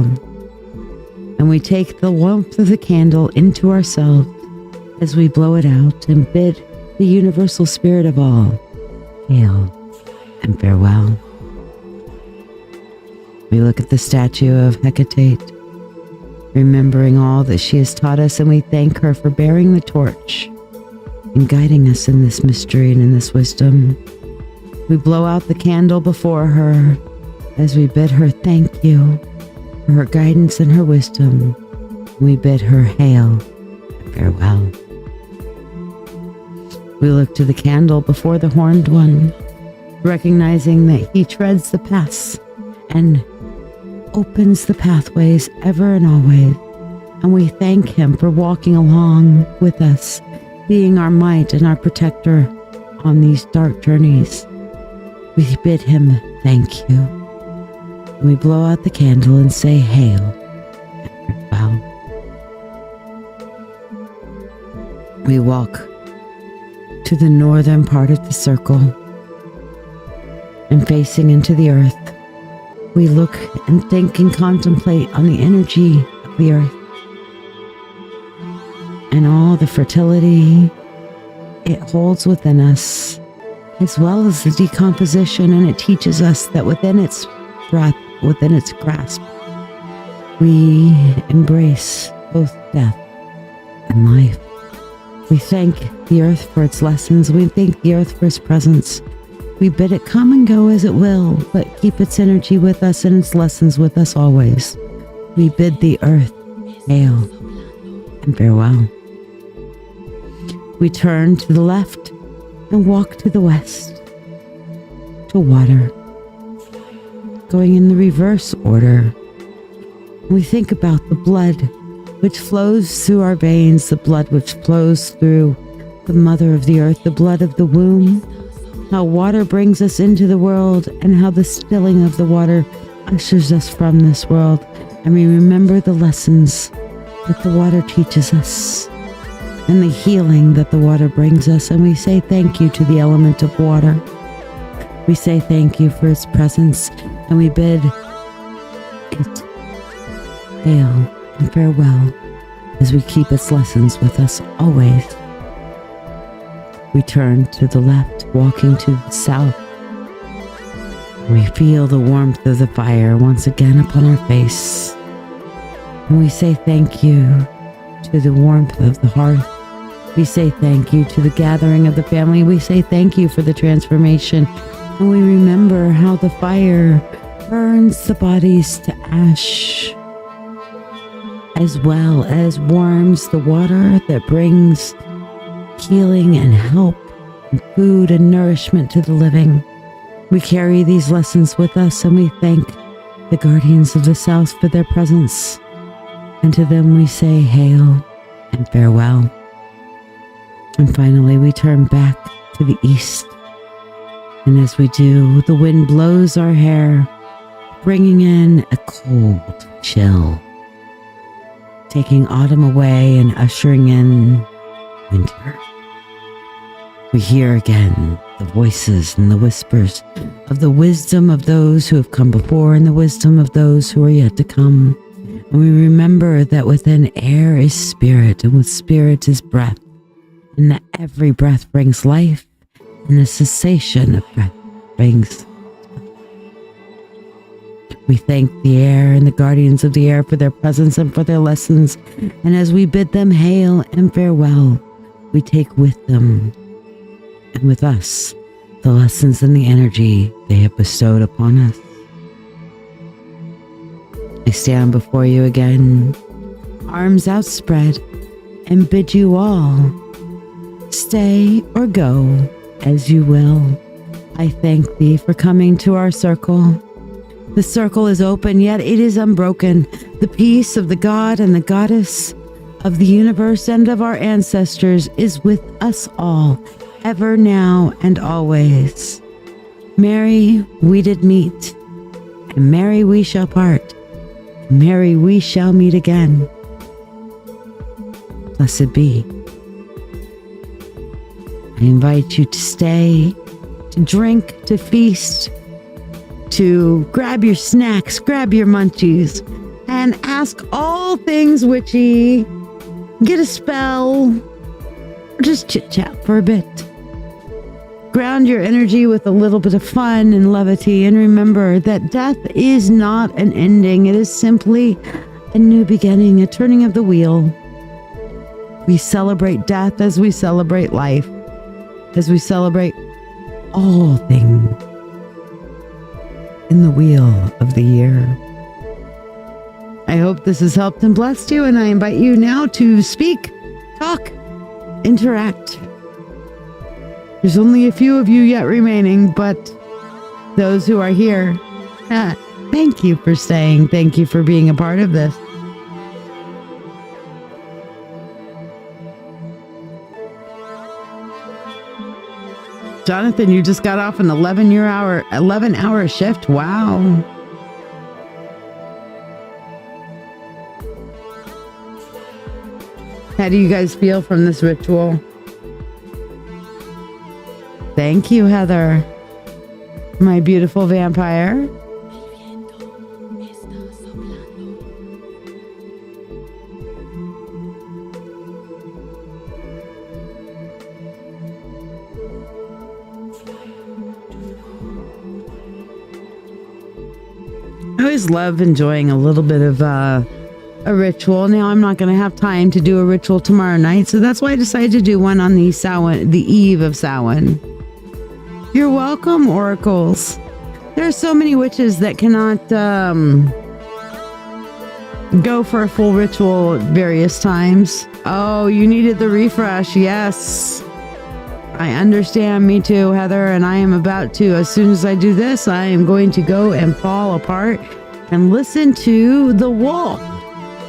and we take the warmth of the candle into ourselves as we blow it out and bid the Universal Spirit of all, hail and farewell. We look at the statue of Hecate, remembering all that she has taught us, and we thank her for bearing the torch and guiding us in this mystery and in this wisdom. We blow out the candle before her as we bid her thank you for her guidance and her wisdom. We bid her hail and farewell. We look to the candle before the Horned One, recognizing that he treads the paths and opens the pathways ever and always. And we thank him for walking along with us, being our might and our protector on these dark journeys. We bid him thank you. We blow out the candle and say hail and farewell. We walk to the northern part of the circle, and facing into the earth, we look and think and contemplate on the energy of the earth and all the fertility it holds within us, as well as the decomposition, and it teaches us that within its breath, within its grasp, we embrace both death and life. We thank the earth for its lessons. We thank the earth for its presence. We bid it come and go as it will, but keep its energy with us and its lessons with us always. We bid the earth hail and farewell. We turn to the left and walk to the west, to water, going in the reverse order. We think about the blood which flows through our veins, the blood which flows through the mother of the earth, the blood of the womb, how water brings us into the world, and how the stilling of the water ushers us from this world. And we remember the lessons that the water teaches us and the healing that the water brings us, and we say thank you to the element of water. We say thank you for its presence, and we bid it hail and farewell as we keep its lessons with us always. We turn to the left, walking to the south. We feel the warmth of the fire once again upon our face, and we say thank you to the warmth of the hearth. We say thank you to the gathering of the family. We say thank you for the transformation. And we remember how the fire burns the bodies to ash, as well as warms the water that brings healing and help and food and nourishment to the living. We carry these lessons with us, and we thank the guardians of the South for their presence. And to them we say hail and farewell. And finally, we turn back to the east. And as we do, the wind blows our hair, bringing in a cold chill, taking autumn away and ushering in winter. We hear again the voices and the whispers of the wisdom of those who have come before and the wisdom of those who are yet to come. And we remember that within air is spirit, and with spirit is breath, and that every breath brings life, and the cessation of breath brings death. We thank the air and the guardians of the air for their presence and for their lessons. And as we bid them hail and farewell, we take with them and with us the lessons and the energy they have bestowed upon us. I stand before you again, arms outspread, and bid you all stay or go as you will. I thank thee for coming to our circle. The circle is open, yet it is unbroken. The peace of the God and the Goddess of the universe and of our ancestors is with us all, ever, now, and always. Merry we did meet, and merry we shall part. Merry we shall meet again. Blessed be. I invite you to stay, to drink, to feast, to grab your snacks, grab your munchies, and ask all things witchy, get a spell, or just chit-chat for a bit. Ground your energy with a little bit of fun and levity, and remember that death is not an ending. It is simply a new beginning, a turning of the wheel. We celebrate death as we celebrate life, as we celebrate all things in the wheel of the year. I hope this has helped and blessed you, and I invite you now to speak, talk, interact. There's only a few of you yet remaining, but those who are here, thank you for staying. Thank you for being a part of this. Jonathan, you just got off an 11-hour shift. Wow. How do you guys feel from this ritual? Thank you, Heather. My beautiful vampire. I always love enjoying a little bit of a ritual. Now, I'm not going to have time to do a ritual tomorrow night, so that's why I decided to do one on the eve of Samhain. You're welcome, oracles. There are so many witches that cannot go for a full ritual at various times. Oh, you needed the refresh. Yes. I understand. Me too, Heather. And I am about to, as soon as I do this, I am going to go and fall apart and listen to The Wolf.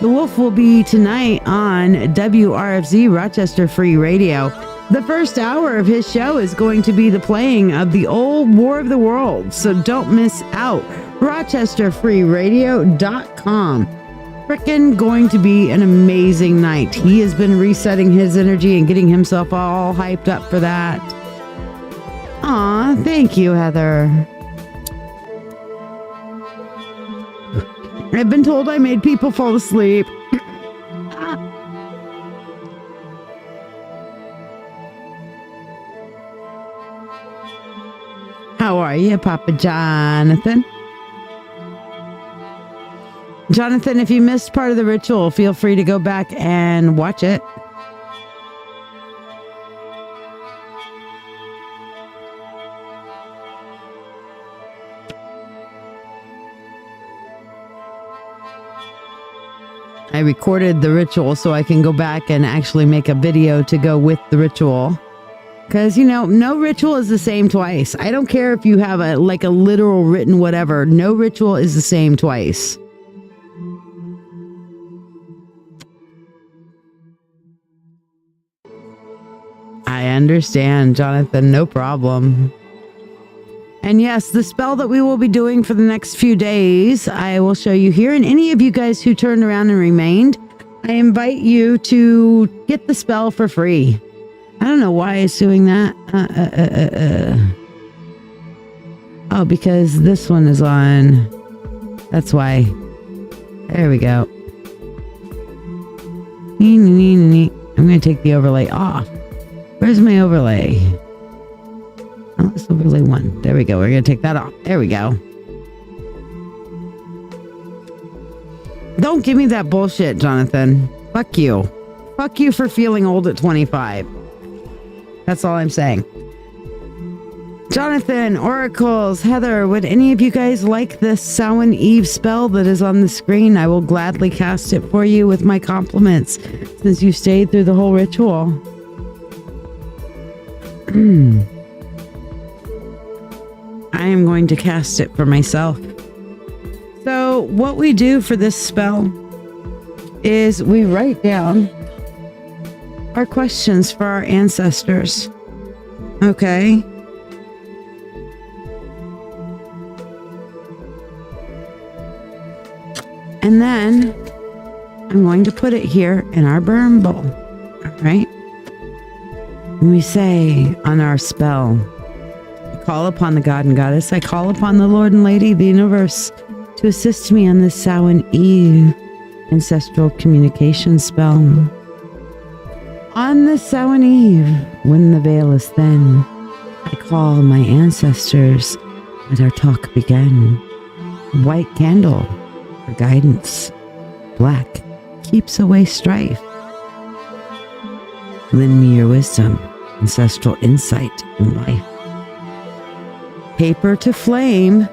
The Wolf will be tonight on WRFZ Rochester Free Radio. The first hour of his show is going to be the playing of the old War of the Worlds, so don't miss out. RochesterFreeRadio.com. Frickin' going to be an amazing night. He has been resetting his energy and getting himself all hyped up for that. Aw, thank you, Heather. I've been told I made people fall asleep. How are you, Papa Jonathan? Jonathan, if you missed part of the ritual, feel free to go back and watch it. I recorded the ritual so I can go back and actually make a video to go with the ritual. Because, you know, no ritual is the same twice. I don't care if you have a literal written whatever. No ritual is the same twice. I understand, Jonathan. No problem. And yes, the spell that we will be doing for the next few days, I will show you here. And any of you guys who turned around and remained, I invite you to get the spell for free. I don't know why it's doing that. Oh, because this one is on. That's why. There we go. I'm going to take the overlay off. Where's my overlay? Oh, it's overlay 1. There we go. We're going to take that off. There we go. Don't give me that bullshit, Jonathan. Fuck you. Fuck you for feeling old at 25. That's all I'm saying. Jonathan, Oracles, Heather, would any of you guys like this Samhain Eve spell that is on the screen? I will gladly cast it for you with my compliments, since you stayed through the whole ritual. I am going to cast it for myself. So what we do for this spell is we write down our questions for our ancestors. Okay? And then I'm going to put it here in our burn bowl. All right? And we say on our spell, I call upon the God and Goddess, I call upon the Lord and Lady of the universe to assist me on this Samhain Eve ancestral communication spell. On this Samhain Eve, when the veil is thin, I call my ancestors, let our talk begin. White candle for guidance, black keeps away strife. Lend me your wisdom, ancestral insight in life. Paper to flame,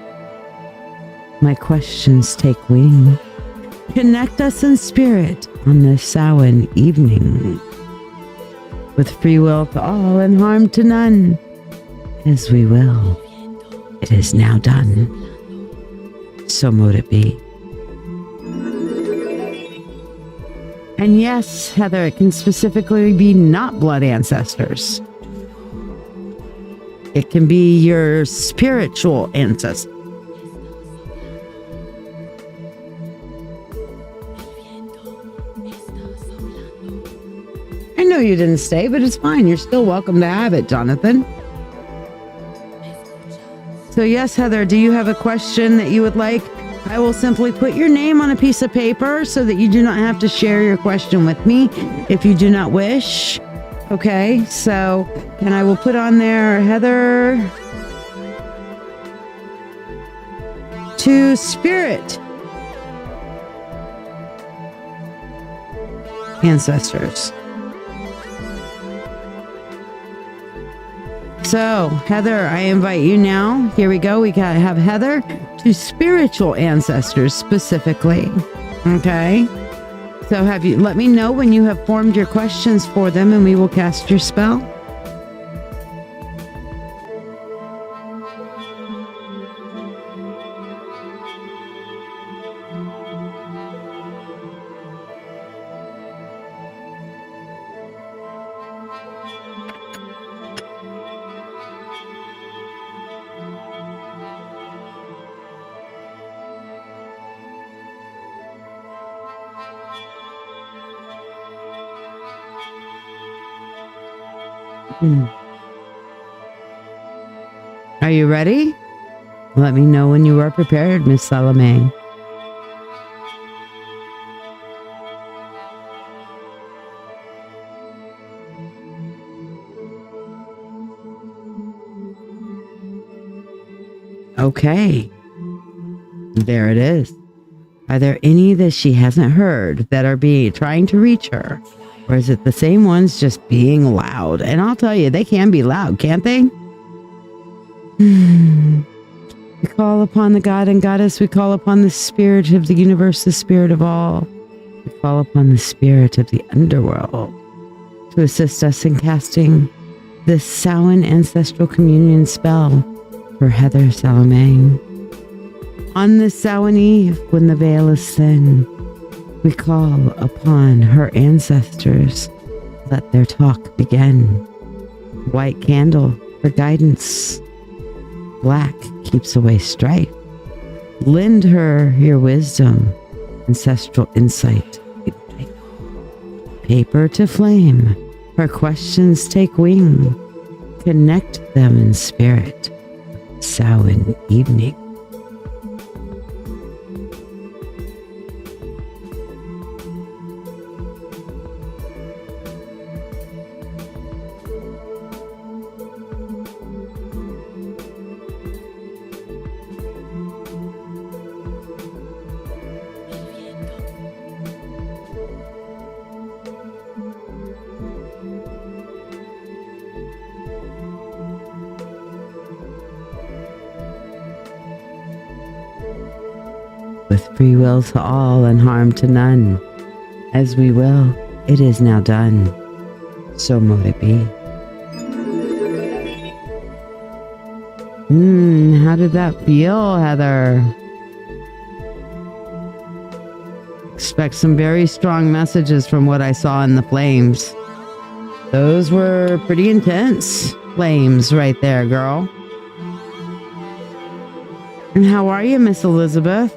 my questions take wing. Connect us in spirit on this Samhain evening. With free will to all and harm to none, as we will. It is now done. So mote it be. And yes, Heather, it can specifically be not blood ancestors. It can be your spiritual ancestors. I know you didn't stay, but it's fine. You're still welcome to have it, Jonathan. So yes, Heather, do you have a question that you would like? I will simply put your name on a piece of paper so that you do not have to share your question with me if you do not wish. Okay, so, and I will put on there, Heather, to spirit ancestors. So, Heather, I invite you now. Here we go. We gotta have Heather to spiritual ancestors specifically. Okay. So let me know when you have formed your questions for them and we will cast your spell. Are you ready? Let me know when you are prepared, Miss Salome. Okay. There it is. Are there any that she hasn't heard that are trying to reach her? Or is it the same ones just being loud? And I'll tell you, they can be loud, can't they? We call upon the God and Goddess. We call upon the spirit of the universe, the spirit of all. We call upon the spirit of the underworld to assist us in casting this Samhain ancestral communion spell for Heather Salome. On this Samhain Eve, when the veil is thin, we call upon her ancestors. Let their talk begin. White candle for guidance. Black keeps away strife. Lend her your wisdom, ancestral insight. Paper to flame. Her questions take wing. Connect them in spirit. Samhain evening. free will to all and harm to none. As we will, it is now done. So mote it be. How did that feel, Heather? Expect some very strong messages from what I saw in the flames. Those were pretty intense flames right there, girl. And how are you, Miss Elizabeth?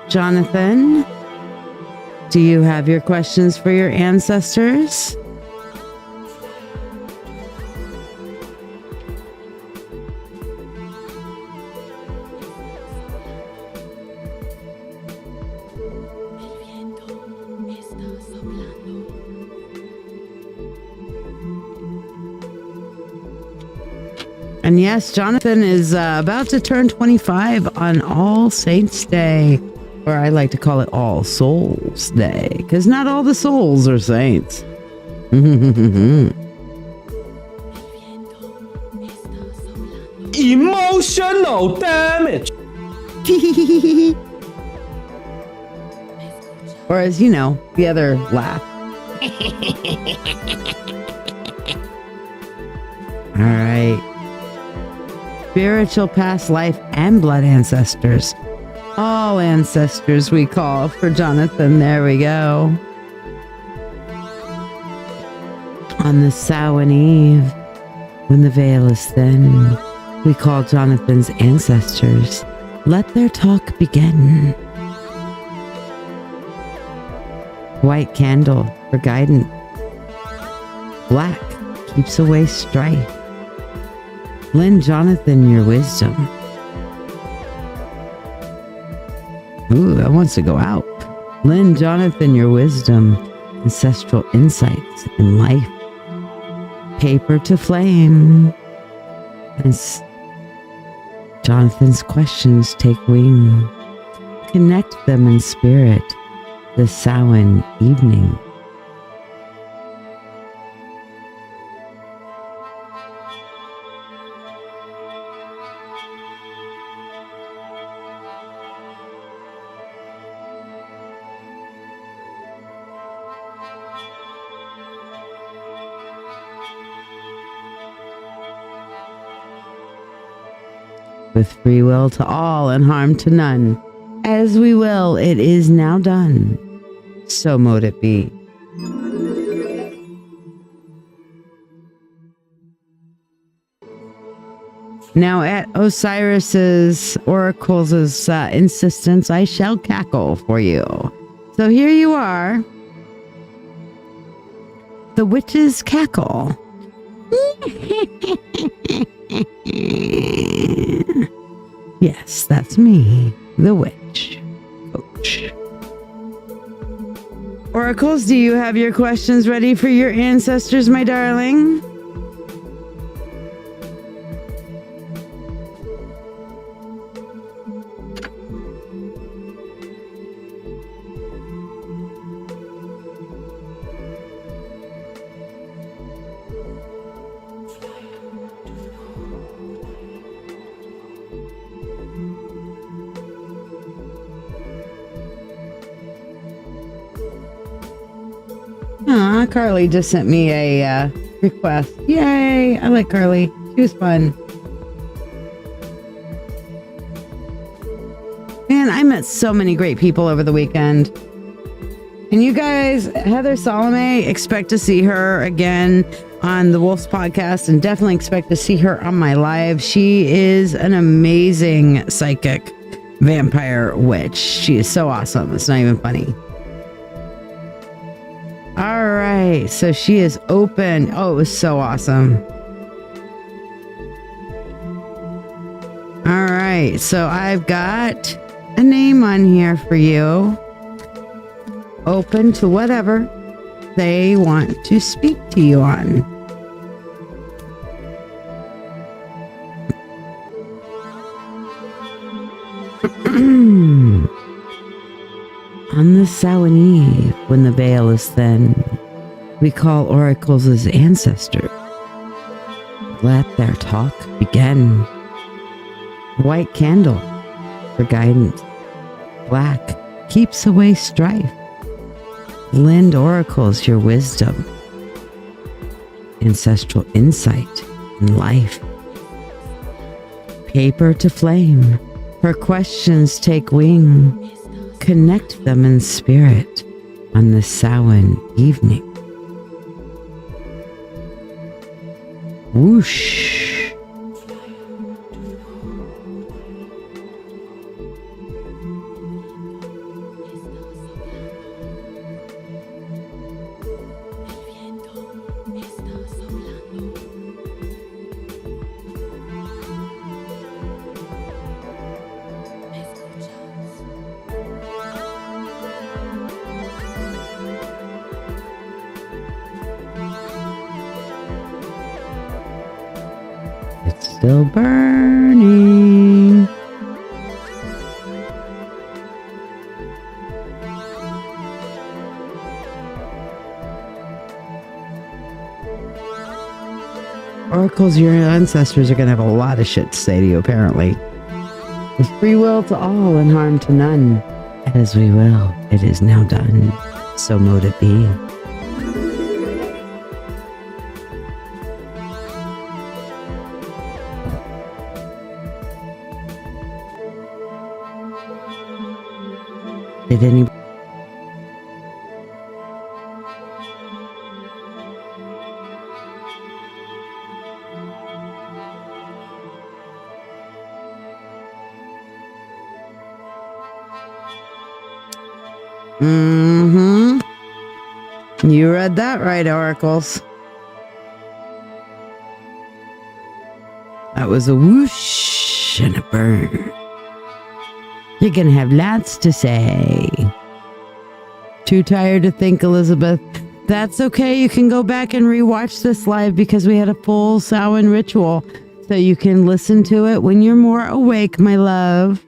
Jonathan, do you have your questions for your ancestors? And yes, Jonathan is about to turn 25 on All Saints Day, or I like to call it All Souls Day, because not all the souls are saints. Emotional damage. Or as you know, the other laugh. All right. Spiritual past life and blood ancestors. All ancestors we call for Jonathan. There we go. On the Samhain Eve, when the veil is thin, we call Jonathan's ancestors. Let their talk begin. White candle for guidance. Black keeps away strife. Lend Jonathan your wisdom. Ooh, that wants to go out. Lend Jonathan your wisdom, ancestral insights in life. Paper to flame. And Jonathan's questions take wing. Connect them in spirit. The Samhain evening. With free will to all and harm to none. As we will, it is now done. So mote it be. Now at Osiris's oracle's insistence, I shall cackle for you. So here you are. The witch's cackle. Yes, that's me, the witch coach. Oracles, do you have your questions ready for your ancestors, my darling? Carly just sent me a request. Yay! I like Carly. She was fun. Man, I met so many great people over the weekend. And you guys, Heather Salome, expect to see her again on the Wolf's podcast, and definitely expect to see her on my live. She is an amazing psychic vampire witch. She is so awesome. It's not even funny. All right, so she is open. Oh, it was so awesome. All right, so I've got a name on here for you. Open to whatever they want to speak to you on. On the Samhain Eve, when the veil is thin, we call oracles as ancestors. Let their talk begin. White candle for guidance. Black keeps away strife. Lend oracles your wisdom. Ancestral insight in life. Paper to flame. Her questions take wing. Connect them in spirit on this Samhain evening. Whoosh. It's still burning. Oracles, your ancestors are going to have a lot of shit to say to you, apparently. With free will to all and harm to none. As we will, it is now done. So mote it be. Did any... You read that right, oracles. That was a whoosh and a burn. You're gonna have lots to say. Too tired to think, Elizabeth? That's okay. You can go back and rewatch this live because we had a full Samhain ritual. So you can listen to it when you're more awake, my love.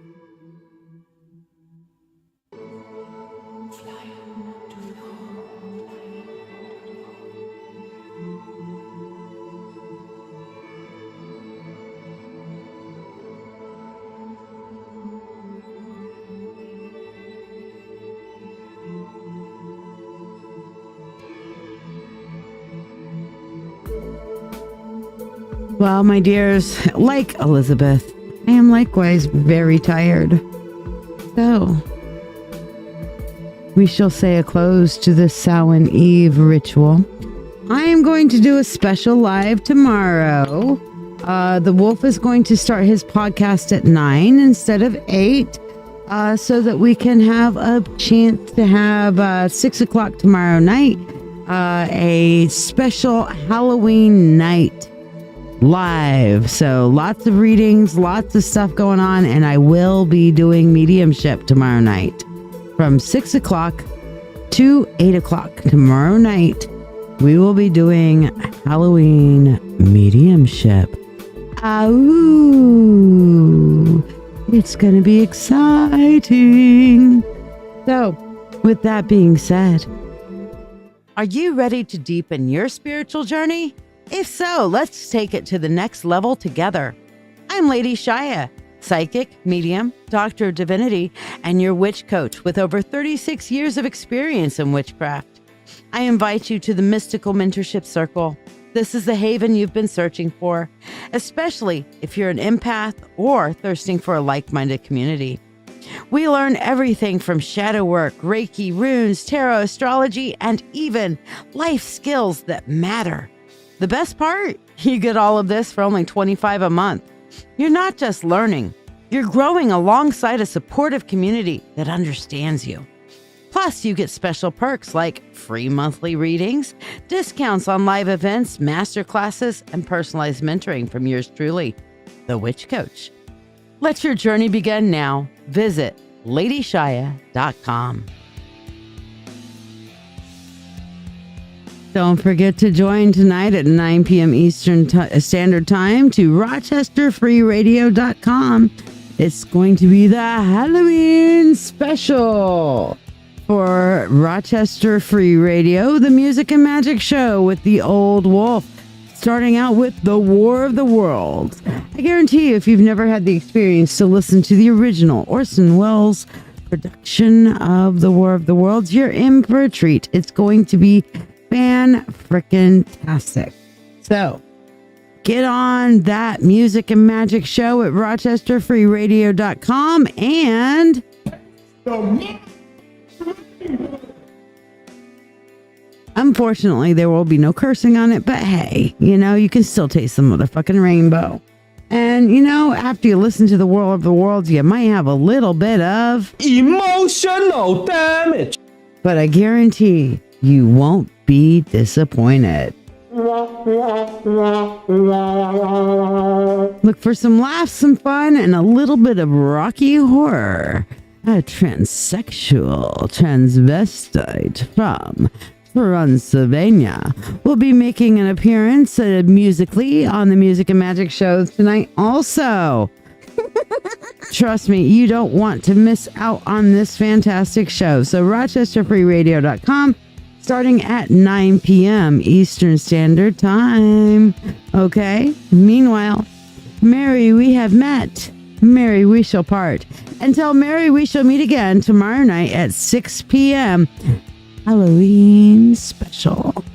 Well, my dears, like Elizabeth, I am likewise very tired. So, we shall say a close to this Samhain Eve ritual. I am going to do a special live tomorrow. The Wolf is going to start his podcast at 9 instead of 8, so that we can have a chance to have 6 o'clock tomorrow night, a special Halloween night. Live. So lots of readings, lots of stuff going on, and I will be doing mediumship tomorrow night from 6 o'clock to 8 o'clock tomorrow night. We will be doing Halloween mediumship. Ooh, it's gonna be exciting. So, with that being said, are you ready to deepen your spiritual journey? If so, let's take it to the next level together. I'm Lady Shiya, psychic, medium, Doctor of Divinity, and your witch coach with over 36 years of experience in witchcraft. I invite you to the Mystical Mentorship Circle. This is the haven you've been searching for, especially if you're an empath or thirsting for a like-minded community. We learn everything from shadow work, Reiki, runes, tarot, astrology, and even life skills that matter. The best part? You get all of this for only $25 a month. You're not just learning, you're growing alongside a supportive community that understands you. Plus, you get special perks like free monthly readings, discounts on live events, masterclasses, and personalized mentoring from yours truly, the Witch Coach. Let your journey begin now. Visit ladyshiya.com. Don't forget to join tonight at 9 p.m. Eastern Standard Time to rochesterfreeradio.com. It's going to be the Halloween special for Rochester Free Radio, the music and magic show with the Old Wolf. Starting out with The War of the Worlds. I guarantee you, if you've never had the experience to listen to the original Orson Welles production of The War of the Worlds, you're in for a treat. It's going to be fan-frickin-tastic. So, get on that music and magic show at rochesterfreeradio.com and... Unfortunately, there will be no cursing on it, but hey, you can still taste the motherfucking rainbow. And, after you listen to The War of the Worlds, you might have a little bit of emotional damage. But I guarantee you won't be disappointed. Look for some laughs, some fun, and a little bit of rocky horror. A transsexual transvestite from Transylvania will be making an appearance musically on the Music and Magic show tonight also. Trust me, you don't want to miss out on this fantastic show. So rochesterfreeradio.com, starting at 9 p.m. Eastern Standard Time. Okay? Meanwhile, merry we have met, merry we shall part. Until merry we shall meet again tomorrow night at 6 p.m. Halloween special.